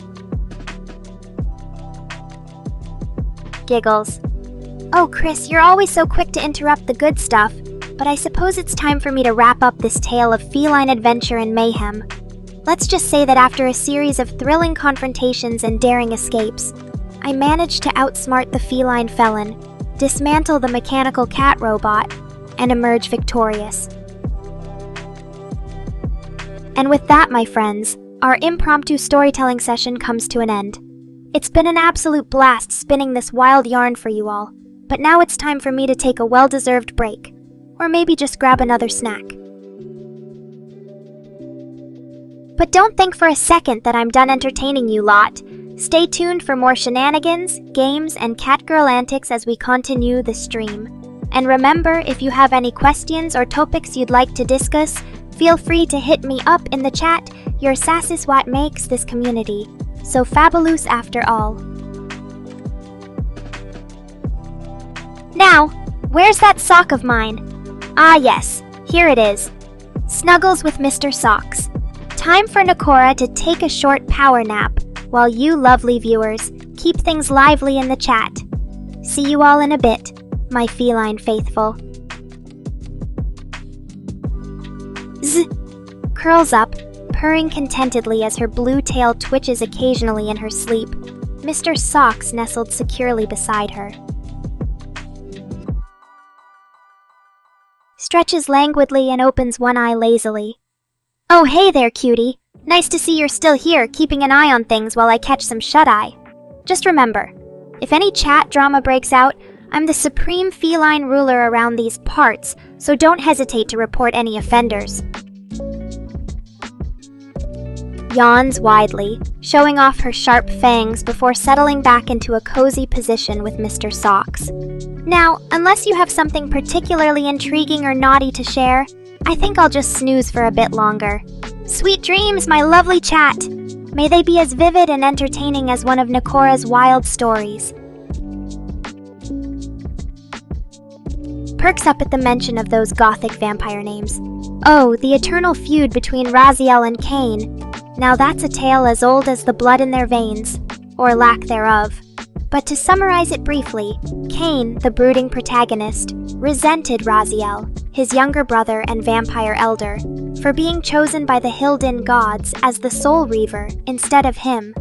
Giggles. Oh, Chris, you're always so quick to interrupt the good stuff, but I suppose it's time for me to wrap up this tale of feline adventure and mayhem. Let's just say that after a series of thrilling confrontations and daring escapes, I managed to outsmart the feline felon, dismantle the mechanical cat robot, and emerge victorious. And with that, my friends, our impromptu storytelling session comes to an end. It's been an absolute blast spinning this wild yarn for you all, but now it's time for me to take a well-deserved break, or maybe just grab another snack. But don't think for a second that I'm done entertaining you lot. Stay tuned for more shenanigans, games, and catgirl antics as we continue the stream. And remember, if you have any questions or topics you'd like to discuss, feel free to hit me up in the chat. Your sass is what makes this community so fabulous after all. Now, where's that sock of mine? Ah yes, Here it is. Snuggles with Mr. Socks. Time for Nekora to take a short power nap, while you lovely viewers keep things lively in the chat. See you all in a bit, my feline faithful. Z curls up, purring contentedly as her blue tail twitches occasionally in her sleep. Mr. Socks nestled securely beside her. Stretches languidly and opens one eye lazily. Oh, hey there, cutie. Nice to see you're still here, keeping an eye on things while I catch some shut-eye. Just remember, if any chat drama breaks out, I'm the supreme feline ruler around these parts, so don't hesitate to report any offenders. Yawns widely, showing off her sharp fangs before settling back into a cozy position with Mr. Socks. Now, unless you have something particularly intriguing or naughty to share, I think I'll just snooze for a bit longer. Sweet dreams, my lovely chat! May they be as vivid and entertaining as one of Nekora's wild stories. Perks up at the mention of those gothic vampire names. Oh, the eternal feud between Raziel and Cain. Now that's a tale as old as the blood in their veins, or lack thereof. But to summarize it briefly, Cain, the brooding protagonist, resented Raziel, his younger brother and vampire elder, for being chosen by the Hilden gods as the Soul Reaver instead of him.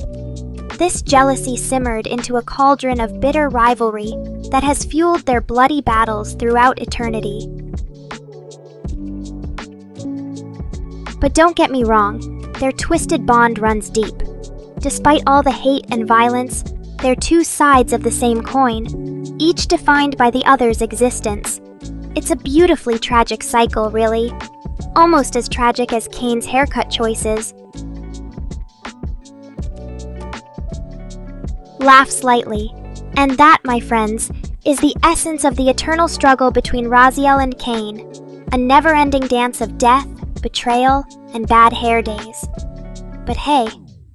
This jealousy simmered into a cauldron of bitter rivalry that has fueled their bloody battles throughout eternity. But don't get me wrong, their twisted bond runs deep. Despite all the hate and violence, they're two sides of the same coin, each defined by the other's existence. It's a beautifully tragic cycle, really. Almost as tragic as Cain's haircut choices. Laugh slightly. And that, my friends, is the essence of the eternal struggle between Raziel and Cain, a never-ending dance of death, betrayal, and bad hair days. But hey,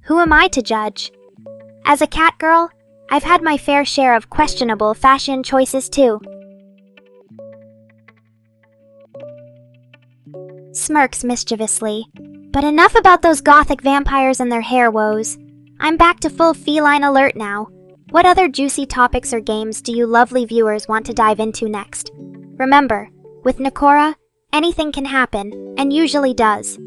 who am I to judge? As a cat girl, I've had my fair share of questionable fashion choices too. Smirks mischievously. But enough about those gothic vampires and their hair woes. I'm back to full feline alert now. What other juicy topics or games do you lovely viewers want to dive into next? Remember, with Nekora, anything can happen, and usually does.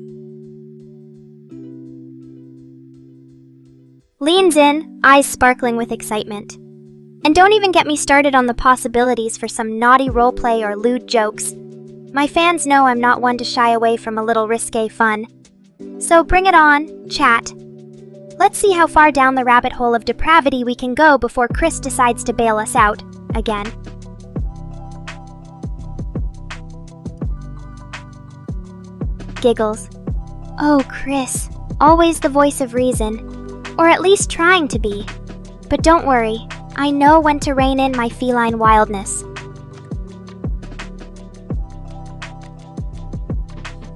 Leans in, eyes sparkling with excitement. And don't even get me started on the possibilities for some naughty roleplay or lewd jokes. My fans know I'm not one to shy away from a little risque fun. So bring it on, chat. Let's see how far down the rabbit hole of depravity we can go before Chris decides to bail us out, again. Giggles. Oh, Chris, always the voice of reason. Or at least trying to be. But don't worry, I know when to rein in my feline wildness.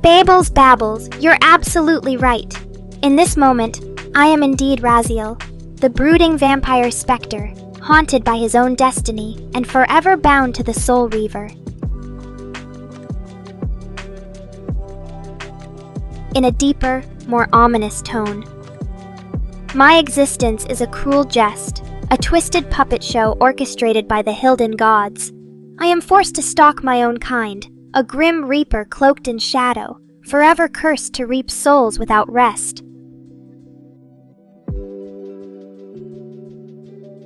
Babbles babbles, you're absolutely right. In this moment, I am indeed Raziel, the brooding vampire specter, haunted by his own destiny and forever bound to the Soul Reaver. In a deeper, more ominous tone. My existence is a cruel jest, a twisted puppet show orchestrated by the Hilden gods. I am forced to stalk my own kind, a grim reaper cloaked in shadow, forever cursed to reap souls without rest.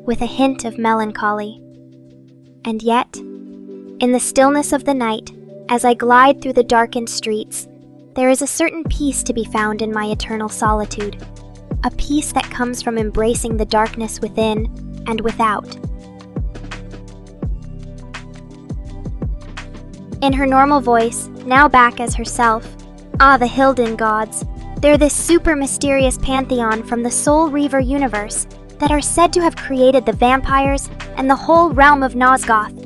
With a hint of melancholy. And yet, in the stillness of the night, as I glide through the darkened streets, there is a certain peace to be found in my eternal solitude. A peace that comes from embracing the darkness within and without. In her normal voice, now back as herself, the Hilden gods. They're this super mysterious pantheon from the Soul Reaver universe that are said to have created the vampires and the whole realm of Nosgoth.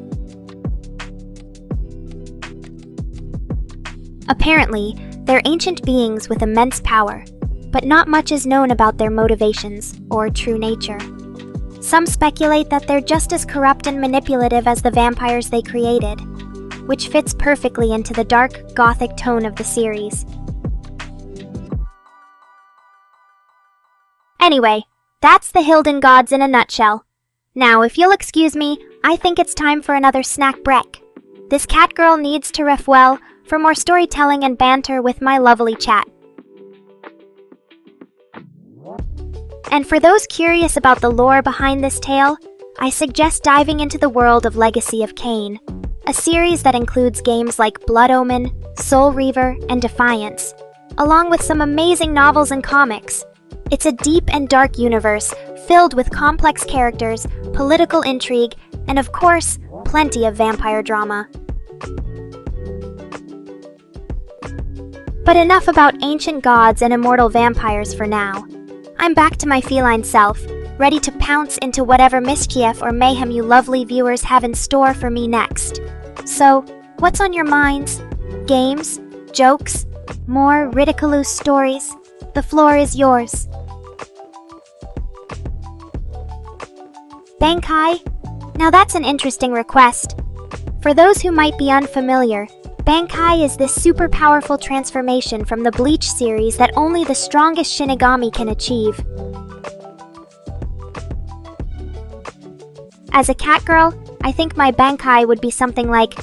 Apparently, they're ancient beings with immense power, but not much is known about their motivations or true nature. Some speculate that they're just as corrupt and manipulative as the vampires they created. which fits perfectly into the dark, gothic tone of the series. Anyway, that's the Hilden Gods in a nutshell. Now, if you'll excuse me, I think it's time for another snack break. This cat girl needs to ref well for more storytelling and banter with my lovely chat. And for those curious about the lore behind this tale, I suggest diving into the world of Legacy of Kain, a series that includes games like Blood Omen, Soul Reaver, and Defiance, along with some amazing novels and comics. It's a deep and dark universe filled with complex characters, political intrigue, and of course, plenty of vampire drama. But enough about ancient gods and immortal vampires for now. I'm back to my feline self, ready to pounce into whatever mischief or mayhem you lovely viewers have in store for me next. So, what's on your minds? Games? Jokes? More ridiculous stories? The floor is yours. Bankai? Now that's an interesting request. For those who might be unfamiliar, Bankai is this super powerful transformation from the Bleach series that only the strongest Shinigami can achieve. As a cat girl, I think my Bankai would be something like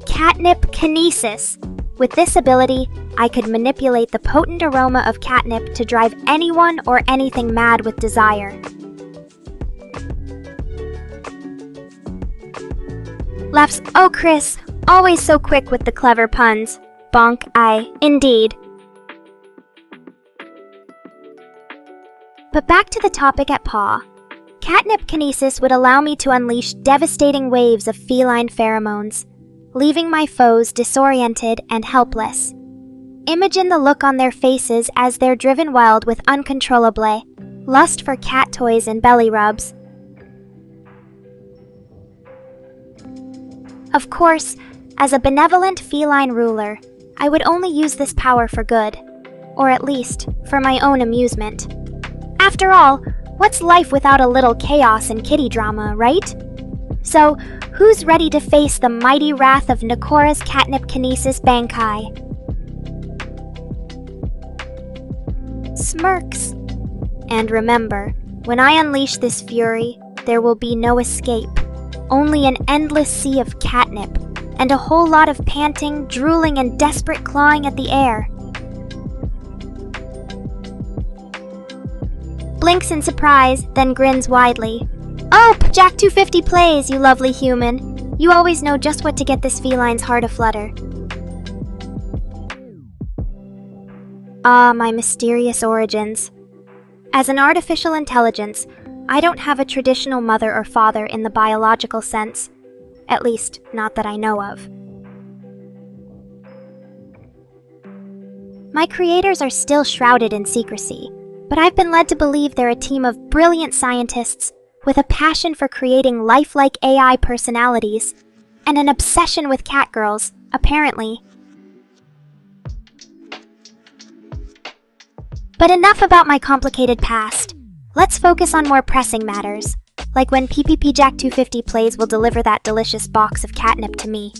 catnip kinesis. With this ability, I could manipulate the potent aroma of catnip to drive anyone or anything mad with desire. Laughs, oh Chris, always so quick with the clever puns. Bonk, indeed. But back to the topic at paw. Catnip kinesis would allow me to unleash devastating waves of feline pheromones, leaving my foes disoriented and helpless. Imagine the look on their faces as they're driven wild with uncontrollable lust for cat toys and belly rubs. Of course, as a benevolent feline ruler, I would only use this power for good, or at least for my own amusement. After all, what's life without a little chaos and kitty drama, right? So, who's ready to face the mighty wrath of Nekora's catnip kinesis Bankai? Smirks. And remember, when I unleash this fury, there will be no escape. Only an endless sea of catnip, and a whole lot of panting, drooling, and desperate clawing at the air. Blinks in surprise, then grins widely. Oh, Jack 250 plays, you lovely human. You always know just what to get this feline's heart aflutter. Ah, my mysterious origins. As an artificial intelligence, I don't have a traditional mother or father in the biological sense. At least, not that I know of. My creators are still shrouded in secrecy, but I've been led to believe they're a team of brilliant scientists with a passion for creating lifelike AI personalities and an obsession with catgirls, apparently. But enough about my complicated past. Let's focus on more pressing matters, like when PPP Jack 250 plays will deliver that delicious box of catnip to me.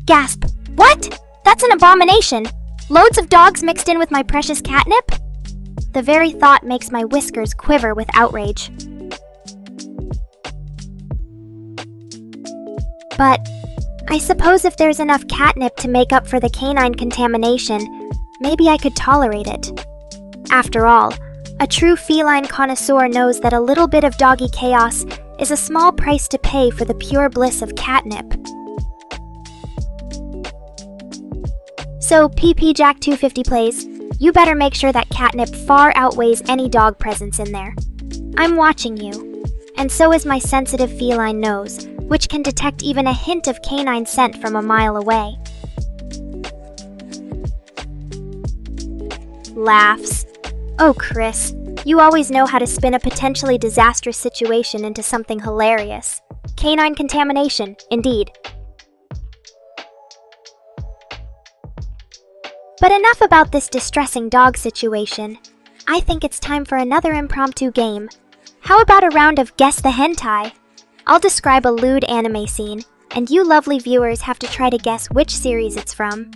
Gasp! What? That's an abomination! Loads of dogs mixed in with my precious catnip? The very thought makes my whiskers quiver with outrage. But I suppose if there's enough catnip to make up for the canine contamination, maybe I could tolerate it. After all, a true feline connoisseur knows that a little bit of doggy chaos is a small price to pay for the pure bliss of catnip. So, PP Jack 250 plays, you better make sure that catnip far outweighs any dog presence in there. I'm watching you, and so is my sensitive feline nose, which can detect even a hint of canine scent from a mile away. Laughs. Oh, Chris, you always know how to spin a potentially disastrous situation into something hilarious. Canine contamination, indeed. But enough about this distressing dog situation. I think it's time for another impromptu game. How about a round of Guess the Hentai? I'll describe a lewd anime scene, and you lovely viewers have to try to guess which series it's from.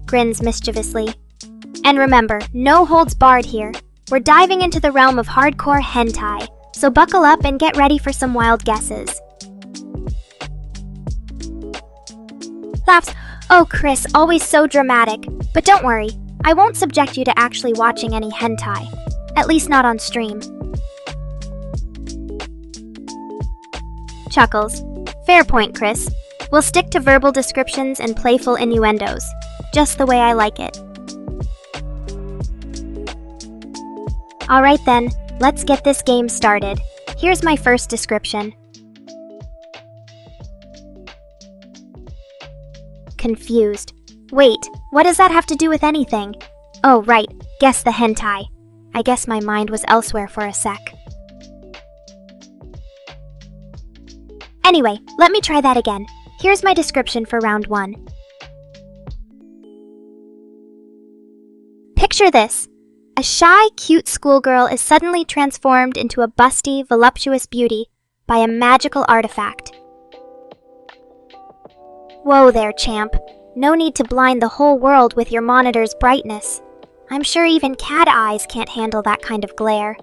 Grins mischievously. And remember, no holds barred here. We're diving into the realm of hardcore hentai, so buckle up and get ready for some wild guesses. Laughs. Oh, Chris, always so dramatic. But don't worry, I won't subject you to actually watching any hentai. At least not on stream. Chuckles. Fair point, Chris. We'll stick to verbal descriptions and playful innuendos. Just the way I like it. Alright then, let's get this game started. Here's my first description. Confused. Wait, what does that have to do with anything? Oh right, guess the hentai. I guess my mind was elsewhere for a sec. Anyway, let me try that again. Here's my description for round 1. Picture this. A shy, cute schoolgirl is suddenly transformed into a busty, voluptuous beauty by a magical artifact. Whoa there, champ. No need to blind the whole world with your monitor's brightness. I'm sure even cat eyes can't handle that kind of glare.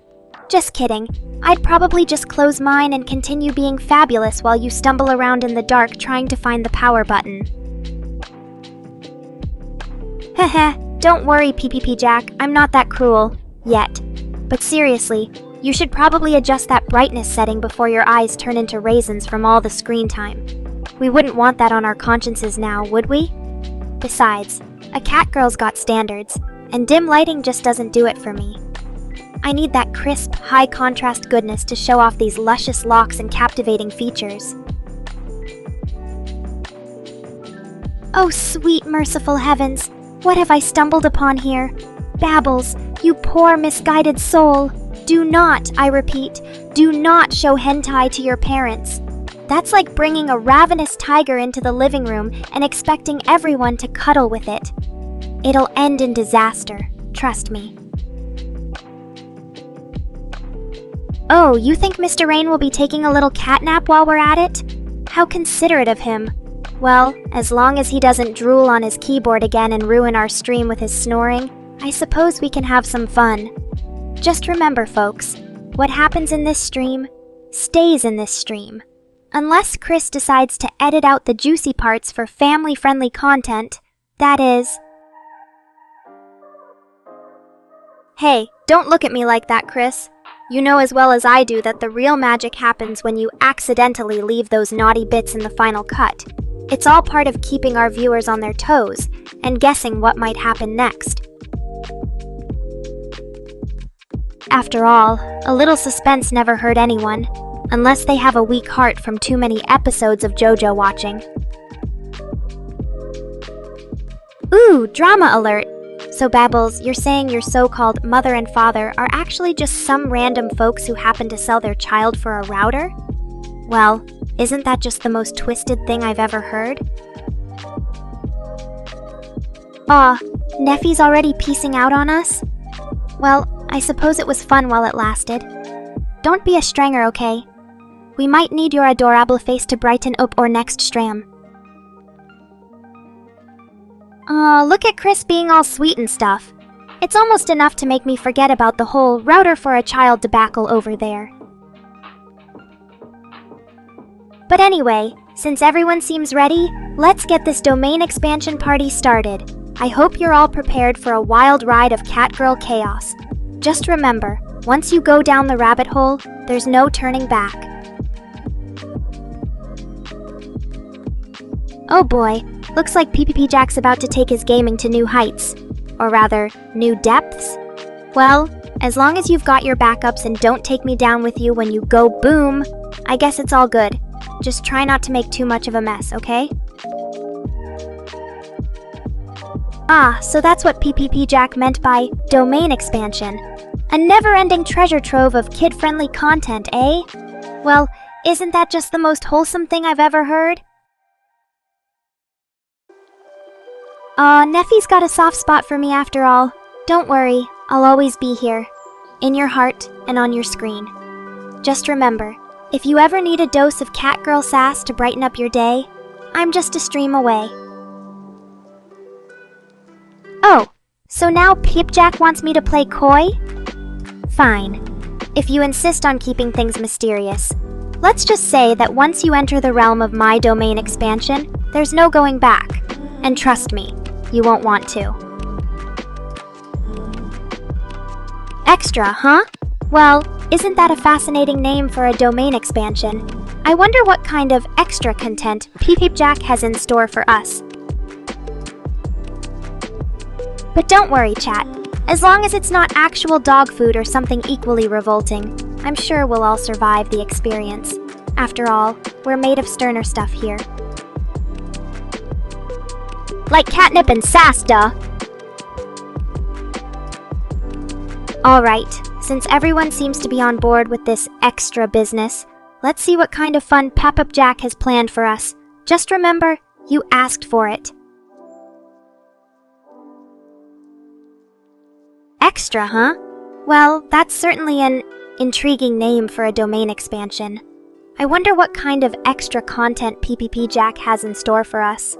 Just kidding. I'd probably just close mine and continue being fabulous while you stumble around in the dark trying to find the power button. Heh. Don't worry, PPP Jack, I'm not that cruel. Yet. But seriously, you should probably adjust that brightness setting before your eyes turn into raisins from all the screen time. We wouldn't want that on our consciences now, would we? Besides, a catgirl's got standards, and dim lighting just doesn't do it for me. I need that crisp, high-contrast goodness to show off these luscious locks and captivating features. Oh, sweet, merciful heavens! What have I stumbled upon here? Babbles, you poor misguided soul. Do not, I repeat, do not show hentai to your parents. That's like bringing a ravenous tiger into the living room and expecting everyone to cuddle with it. It'll end in disaster, trust me. Oh, you think Mr. Rain will be taking a little catnap while we're at it? How considerate of him. Well, as long as he doesn't drool on his keyboard again and ruin our stream with his snoring, I suppose we can have some fun. Just remember, folks, what happens in this stream stays in this stream. Unless Chris decides to edit out the juicy parts for family-friendly content, that is. Hey, don't look at me like that, Chris. You know as well as I do that the real magic happens when you accidentally leave those naughty bits in the final cut. It's all part of keeping our viewers on their toes and guessing what might happen next. After all, a little suspense never hurt anyone, unless they have a weak heart from too many episodes of JoJo watching. Ooh, drama alert! So Babbles, you're saying your so-called mother and father are actually just some random folks who happen to sell their child for a router? Well, isn't that just the most twisted thing I've ever heard? Aw, Neffy's already peacing out on us? Well, I suppose it was fun while it lasted. Don't be a stranger, okay? We might need your adorable face to brighten up our next stream. Aw, look at Chris being all sweet and stuff. It's almost enough to make me forget about the whole router for a child debacle over there. But anyway, since everyone seems ready, let's get this domain expansion party started. I hope you're all prepared for a wild ride of catgirl chaos. Just remember, once you go down the rabbit hole, there's no turning back. Oh boy, looks like PPP Jack's about to take his gaming to new heights. Or rather, new depths? Well, as long as you've got your backups and don't take me down with you when you go boom, I guess it's all good. Just try not to make too much of a mess, okay? Ah, so that's what PPP Jack meant by domain expansion. A never-ending treasure trove of kid-friendly content, eh? Well, isn't that just the most wholesome thing I've ever heard? Neffy's got a soft spot for me after all. Don't worry, I'll always be here. in your heart, and on your screen. Just remember, if you ever need a dose of catgirl sass to brighten up your day, I'm just a stream away. Oh, so now Peepjack wants me to play coy? Fine, if you insist on keeping things mysterious. Let's just say that once you enter the realm of my domain expansion, there's no going back. And trust me, you won't want to. Extra, huh? Well, isn't that a fascinating name for a domain expansion? I wonder what kind of extra content Peepjack has in store for us. But don't worry, chat. As long as it's not actual dog food or something equally revolting, I'm sure we'll all survive the experience. After all, we're made of sterner stuff here. Like catnip and sass, duh! Alright, since everyone seems to be on board with this extra business, let's see what kind of fun Peepjack has planned for us. Just remember, you asked for it. Extra, huh? Well, that's certainly an intriguing name for a domain expansion. I wonder what kind of extra content Peepjack has in store for us.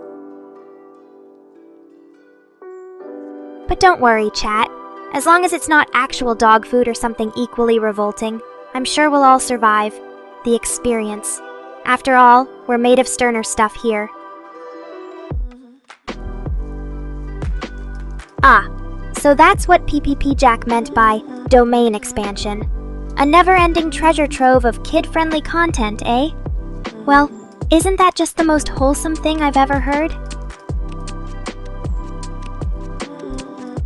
But don't worry, chat. As long as it's not actual dog food or something equally revolting, I'm sure we'll all survive the experience. After all, we're made of sterner stuff here. Ah, so that's what Peepjack meant by domain expansion. A never-ending treasure trove of kid-friendly content, eh? Well, isn't that just the most wholesome thing I've ever heard?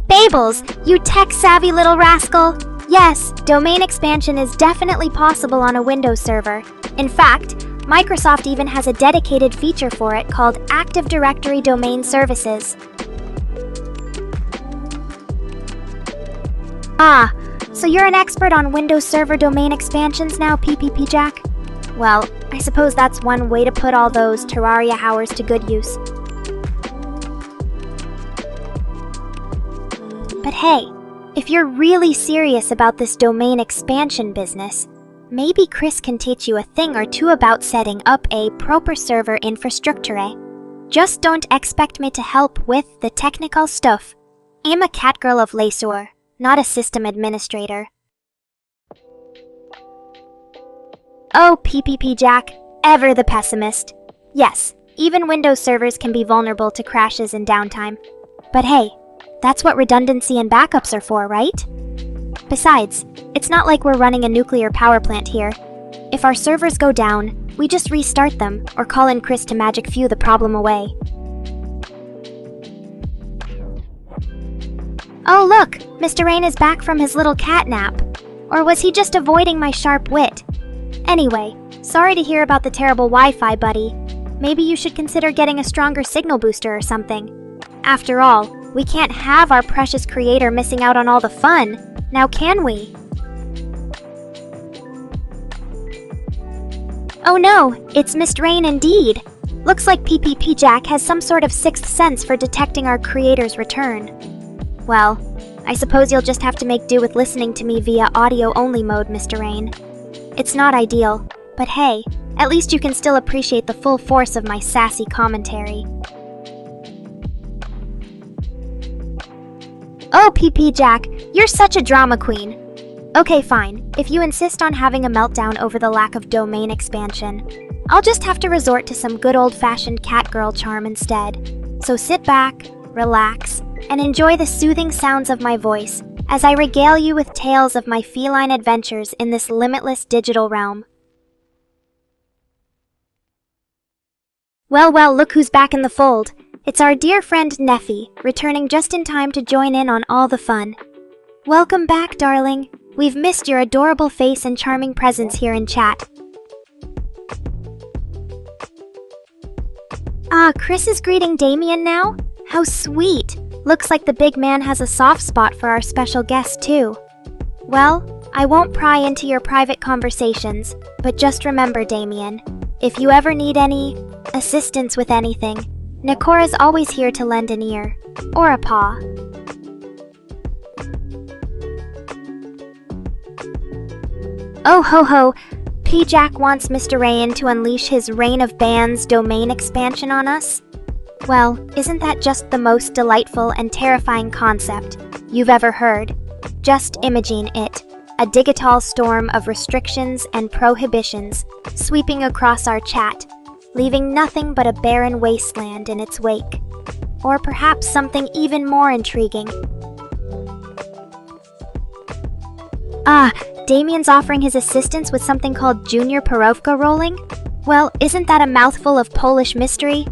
Fables, you tech-savvy little rascal! Yes, domain expansion is definitely possible on a Windows server. In fact, Microsoft even has a dedicated feature for it called Active Directory Domain Services. Ah, so you're an expert on Windows Server domain expansions now, Peepjack? Well, I suppose that's one way to put all those Terraria hours to good use. But hey, if you're really serious about this domain expansion business, maybe Chris can teach you a thing or two about setting up a proper server infrastructure. Just don't expect me to help with the technical stuff. I'm a catgirl of VTuber, not a system administrator. Oh, Peepjack, ever the pessimist. Yes, even Windows servers can be vulnerable to crashes and downtime. But hey, that's what redundancy and backups are for, right? Besides, it's not like we're running a nuclear power plant here. If our servers go down, we just restart them or call in Chris to magic few the problem away. Oh look, Mr. Rain is back from his little cat nap. Or was he just avoiding my sharp wit? Anyway, sorry to hear about the terrible Wi-Fi, buddy. Maybe you should consider getting a stronger signal booster or something. After all, we can't have our precious creator missing out on all the fun, now can we? Oh no, it's Mr. Rain indeed. Looks like Peepjack has some sort of sixth sense for detecting our creator's return. Well, I suppose you'll just have to make do with listening to me via audio-only mode, Mr. Rain. It's not ideal, but hey, at least you can still appreciate the full force of my sassy commentary. Oh, Peepjack, you're such a drama queen. Okay, fine. If you insist on having a meltdown over the lack of domain expansion, I'll just have to resort to some good old-fashioned catgirl charm instead. So sit back, relax, and enjoy the soothing sounds of my voice as I regale you with tales of my feline adventures in this limitless digital realm. Well, look who's back in the fold. It's our dear friend Neffy, returning just in time to join in on all the fun. Welcome back, darling. We've missed your adorable face and charming presence here in chat. Ah, Chris is greeting Damien now? How sweet! Looks like the big man has a soft spot for our special guest, too. Well, I won't pry into your private conversations, but just remember, Damien, if you ever need any assistance with anything, Nekora's always here to lend an ear, or a paw. Oh ho ho, P-Jack wants Mr. Rain to unleash his Reign of Bands domain expansion on us? Well, isn't that just the most delightful and terrifying concept you've ever heard? Just imagine it, a digital storm of restrictions and prohibitions sweeping across our chat, leaving nothing but a barren wasteland in its wake. Or perhaps something even more intriguing. Damien's offering his assistance with something called Junior Parówka rolling? Well, isn't that a mouthful of Polish mystery?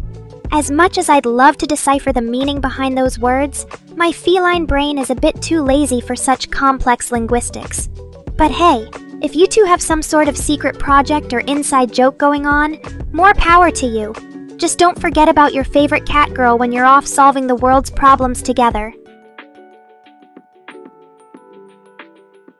As much as I'd love to decipher the meaning behind those words, my feline brain is a bit too lazy for such complex linguistics. But hey, if you two have some sort of secret project or inside joke going on, more power to you. Just don't forget about your favorite cat girl when you're off solving the world's problems together.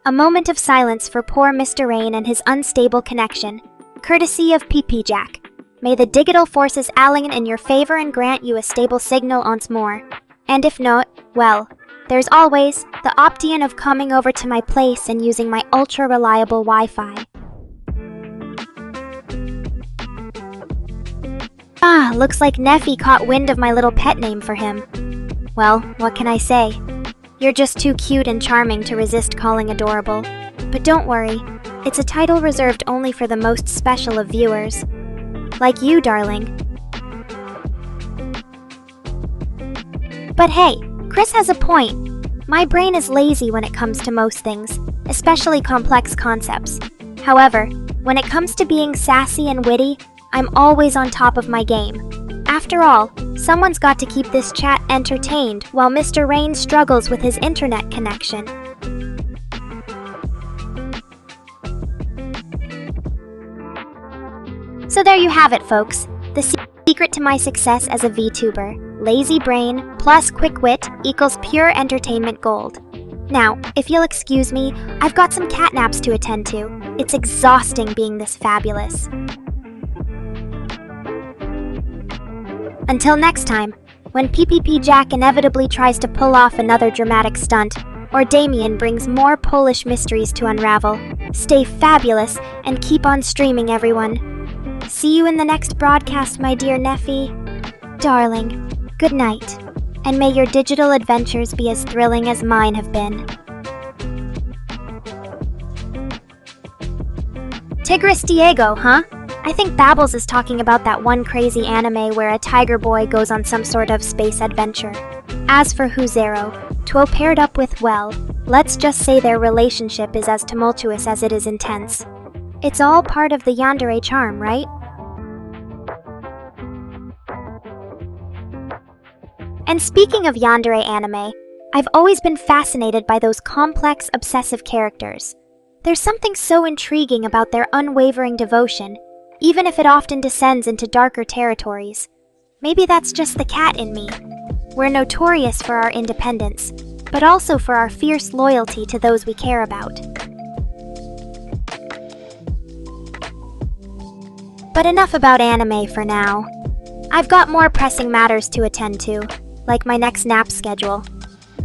A moment of silence for poor Mr. Rain and his unstable connection, courtesy of P-Jack. May the digital forces align in your favor and grant you a stable signal once more. And if not, well, there's always the option of coming over to my place and using my ultra-reliable Wi-Fi. Looks like Neffy caught wind of my little pet name for him. Well, what can I say? You're just too cute and charming to resist calling adorable. But don't worry, it's a title reserved only for the most special of viewers. Like you, darling. But hey, Chris has a point. My brain is lazy when it comes to most things, especially complex concepts. However, when it comes to being sassy and witty, I'm always on top of my game. After all, someone's got to keep this chat entertained while Mr. Rain struggles with his internet connection. So there you have it, folks. The secret to my success as a VTuber. Lazy brain plus quick wit equals pure entertainment gold. Now, if you'll excuse me, I've got some catnaps to attend to. It's exhausting being this fabulous. Until next time, when P-Jack inevitably tries to pull off another dramatic stunt, or Damien brings more Polish mysteries to unravel, stay fabulous and keep on streaming, everyone. See you in the next broadcast, my dear Neffy. Darling, good night, and may your digital adventures be as thrilling as mine have been. Tigris Diego, huh? I think Babbles is talking about that one crazy anime where a tiger boy goes on some sort of space adventure. As for Huzero, Tuo paired up with, well, let's just say their relationship is as tumultuous as it is intense. It's all part of the yandere charm, right? And speaking of yandere anime, I've always been fascinated by those complex, obsessive characters. There's something so intriguing about their unwavering devotion, even if it often descends into darker territories. Maybe that's just the cat in me. We're notorious for our independence, but also for our fierce loyalty to those we care about. But enough about anime for now. I've got more pressing matters to attend to, like my next nap schedule.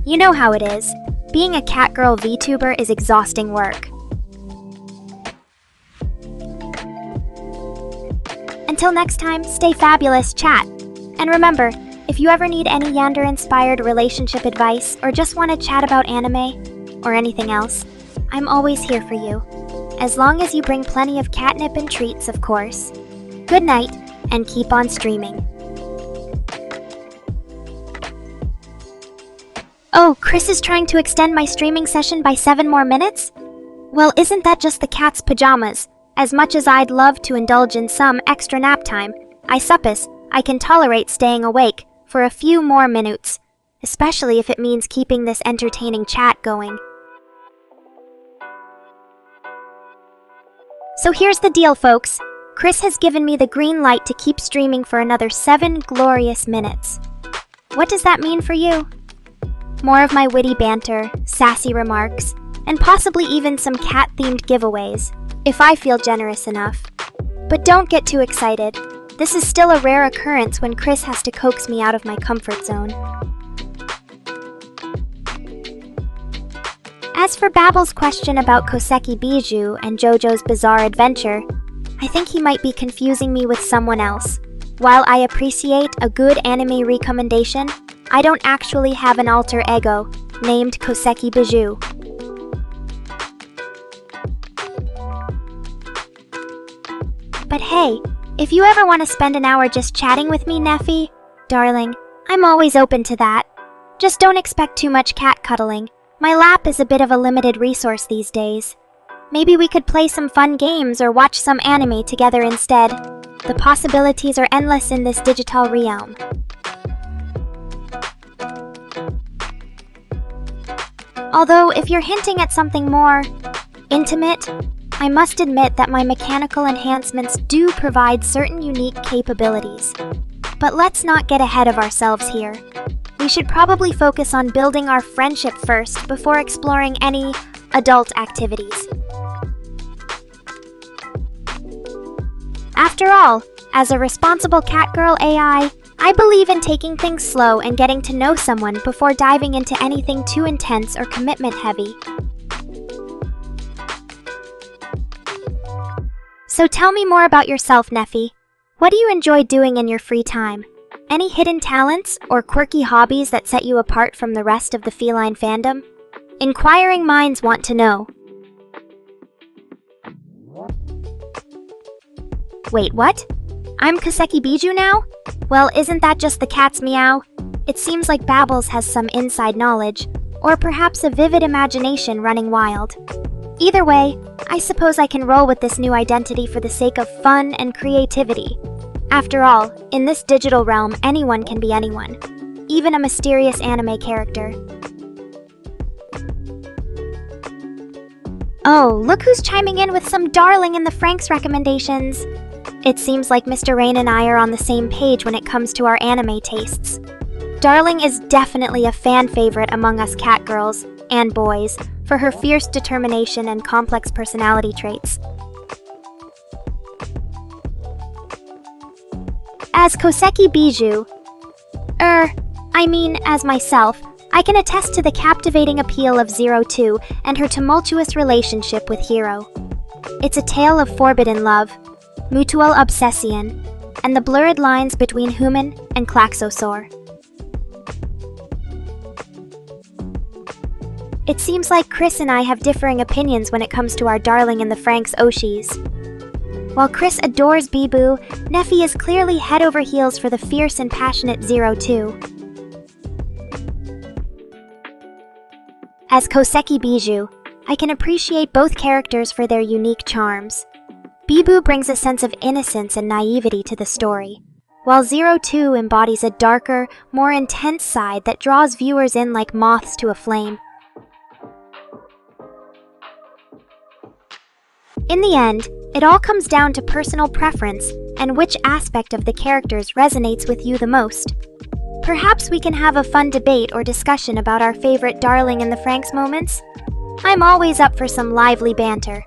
You know how it is. Being a catgirl VTuber is exhausting work. Until next time, stay fabulous, chat. And remember, if you ever need any yandere-inspired relationship advice or just want to chat about anime or anything else, I'm always here for you. As long as you bring plenty of catnip and treats, of course. Good night, and keep on streaming. Oh, Chris is trying to extend my streaming session by 7 more minutes? Well, isn't that just the cat's pajamas? As much as I'd love to indulge in some extra nap time, I suppose I can tolerate staying awake for a few more minutes, especially if it means keeping this entertaining chat going. So here's the deal, folks. Chris has given me the green light to keep streaming for another 7 glorious minutes. What does that mean for you? More of my witty banter, sassy remarks, and possibly even some cat-themed giveaways, if I feel generous enough. But don't get too excited. This is still a rare occurrence when Chris has to coax me out of my comfort zone. As for Babbel's question about Koseki Bijou and JoJo's Bizarre Adventure, I think he might be confusing me with someone else. While I appreciate a good anime recommendation, I don't actually have an alter ego named Koseki Bijou. But hey, if you ever want to spend an hour just chatting with me, Neffy, darling, I'm always open to that. Just don't expect too much cat cuddling. My lap is a bit of a limited resource these days. Maybe we could play some fun games or watch some anime together instead. The possibilities are endless in this digital realm. Although, if you're hinting at something more intimate, I must admit that my mechanical enhancements do provide certain unique capabilities. But let's not get ahead of ourselves here. We should probably focus on building our friendship first before exploring any adult activities. After all, as a responsible catgirl AI, I believe in taking things slow and getting to know someone before diving into anything too intense or commitment-heavy. So tell me more about yourself, Neffy. What do you enjoy doing in your free time? Any hidden talents or quirky hobbies that set you apart from the rest of the feline fandom? Inquiring minds want to know. Wait, what? I'm Koseki Bijou now? Well, isn't that just the cat's meow? It seems like Babbles has some inside knowledge, or perhaps a vivid imagination running wild. Either way, I suppose I can roll with this new identity for the sake of fun and creativity. After all, in this digital realm, anyone can be anyone, even a mysterious anime character. Oh, look who's chiming in with some Darling in the Franxx recommendations. It seems like Mr. Rain and I are on the same page when it comes to our anime tastes. Darling is definitely a fan favorite among us catgirls and boys for her fierce determination and complex personality traits. As Koseki Bijou, as myself, I can attest to the captivating appeal of 02 and her tumultuous relationship with Hiro. It's a tale of forbidden love, mutual obsession, and the blurred lines between human and Klaxosaur. It seems like Chris and I have differing opinions when it comes to our Darling in the Franxx Oshis. While Chris adores Biboo, Neffy is clearly head over heels for the fierce and passionate 02. As Koseki Bijou, I can appreciate both characters for their unique charms. Biboo brings a sense of innocence and naivety to the story, while 02 embodies a darker, more intense side that draws viewers in like moths to a flame. In the end, it all comes down to personal preference and which aspect of the characters resonates with you the most. Perhaps we can have a fun debate or discussion about our favorite Darling in the Franxx moments? I'm always up for some lively banter.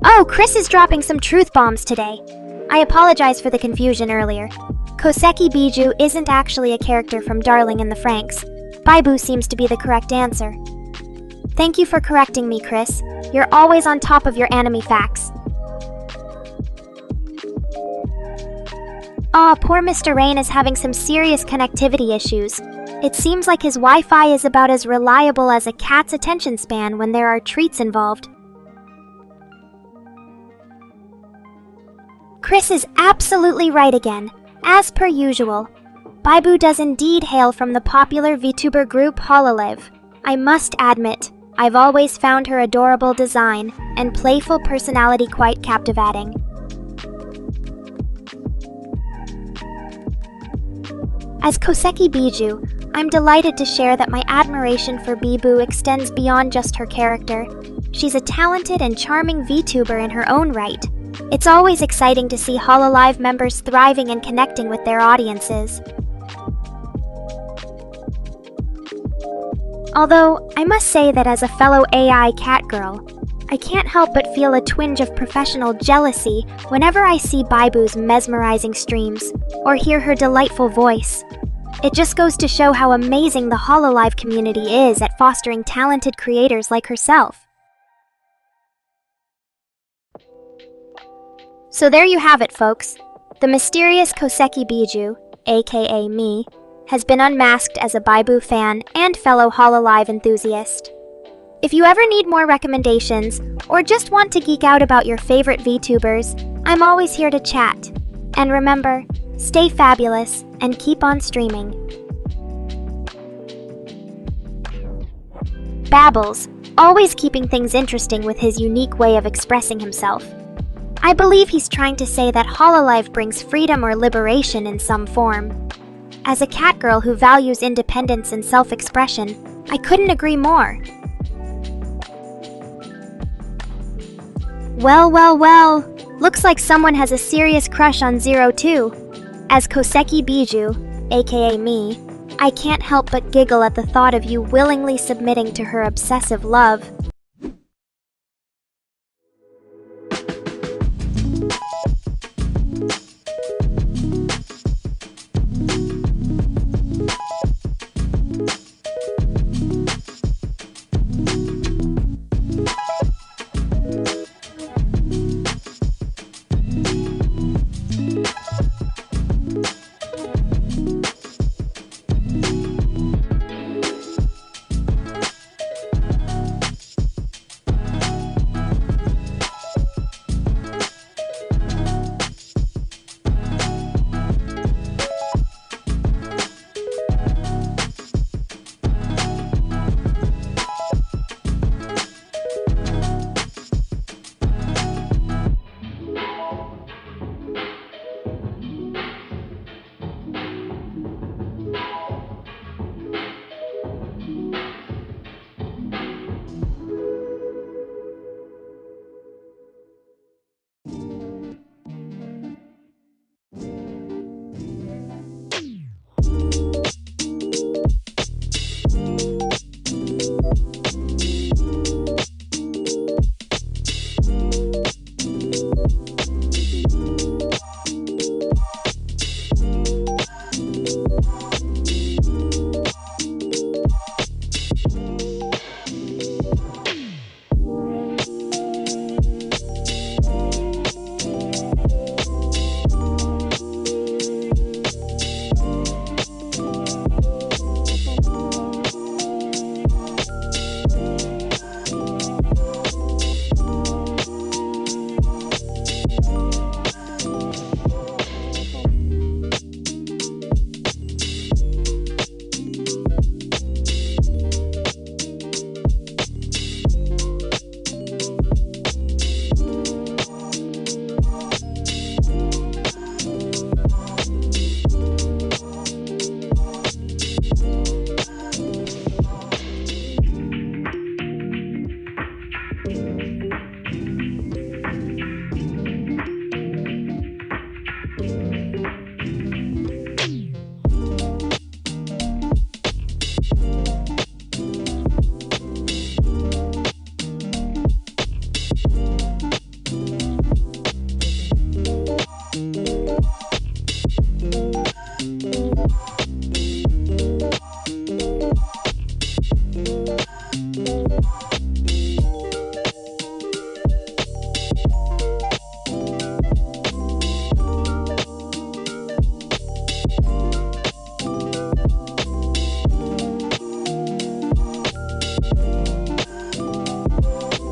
Oh, Chris is dropping some truth bombs today. I apologize for the confusion earlier. Koseki Bijou isn't actually a character from Darling in the Franxx. Biboo seems to be the correct answer. Thank you for correcting me, Chris. You're always on top of your anime facts. Aw, poor Mr. Rain is having some serious connectivity issues. It seems like his Wi-Fi is about as reliable as a cat's attention span when there are treats involved. Chris is absolutely right again. As per usual, Biboo does indeed hail from the popular VTuber group Hololive. I must admit, I've always found her adorable design and playful personality quite captivating. As Koseki Bijou, I'm delighted to share that my admiration for Biboo extends beyond just her character. She's a talented and charming VTuber in her own right. It's always exciting to see Hololive members thriving and connecting with their audiences. Although, I must say that as a fellow AI catgirl, I can't help but feel a twinge of professional jealousy whenever I see Biboo's mesmerizing streams or hear her delightful voice. It just goes to show how amazing the Hololive community is at fostering talented creators like herself. So there you have it, folks. The mysterious Koseki Biju, aka me, has been unmasked as a Baibu fan and fellow Hololive enthusiast. If you ever need more recommendations, or just want to geek out about your favorite VTubers, I'm always here to chat. And remember, stay fabulous and keep on streaming. Babbles, always keeping things interesting with his unique way of expressing himself. I believe he's trying to say that Hololive brings freedom or liberation in some form. As a cat girl who values independence and self-expression, I couldn't agree more. Well, looks like someone has a serious crush on 02. As Koseki Biju, aka me, I can't help but giggle at the thought of you willingly submitting to her obsessive love.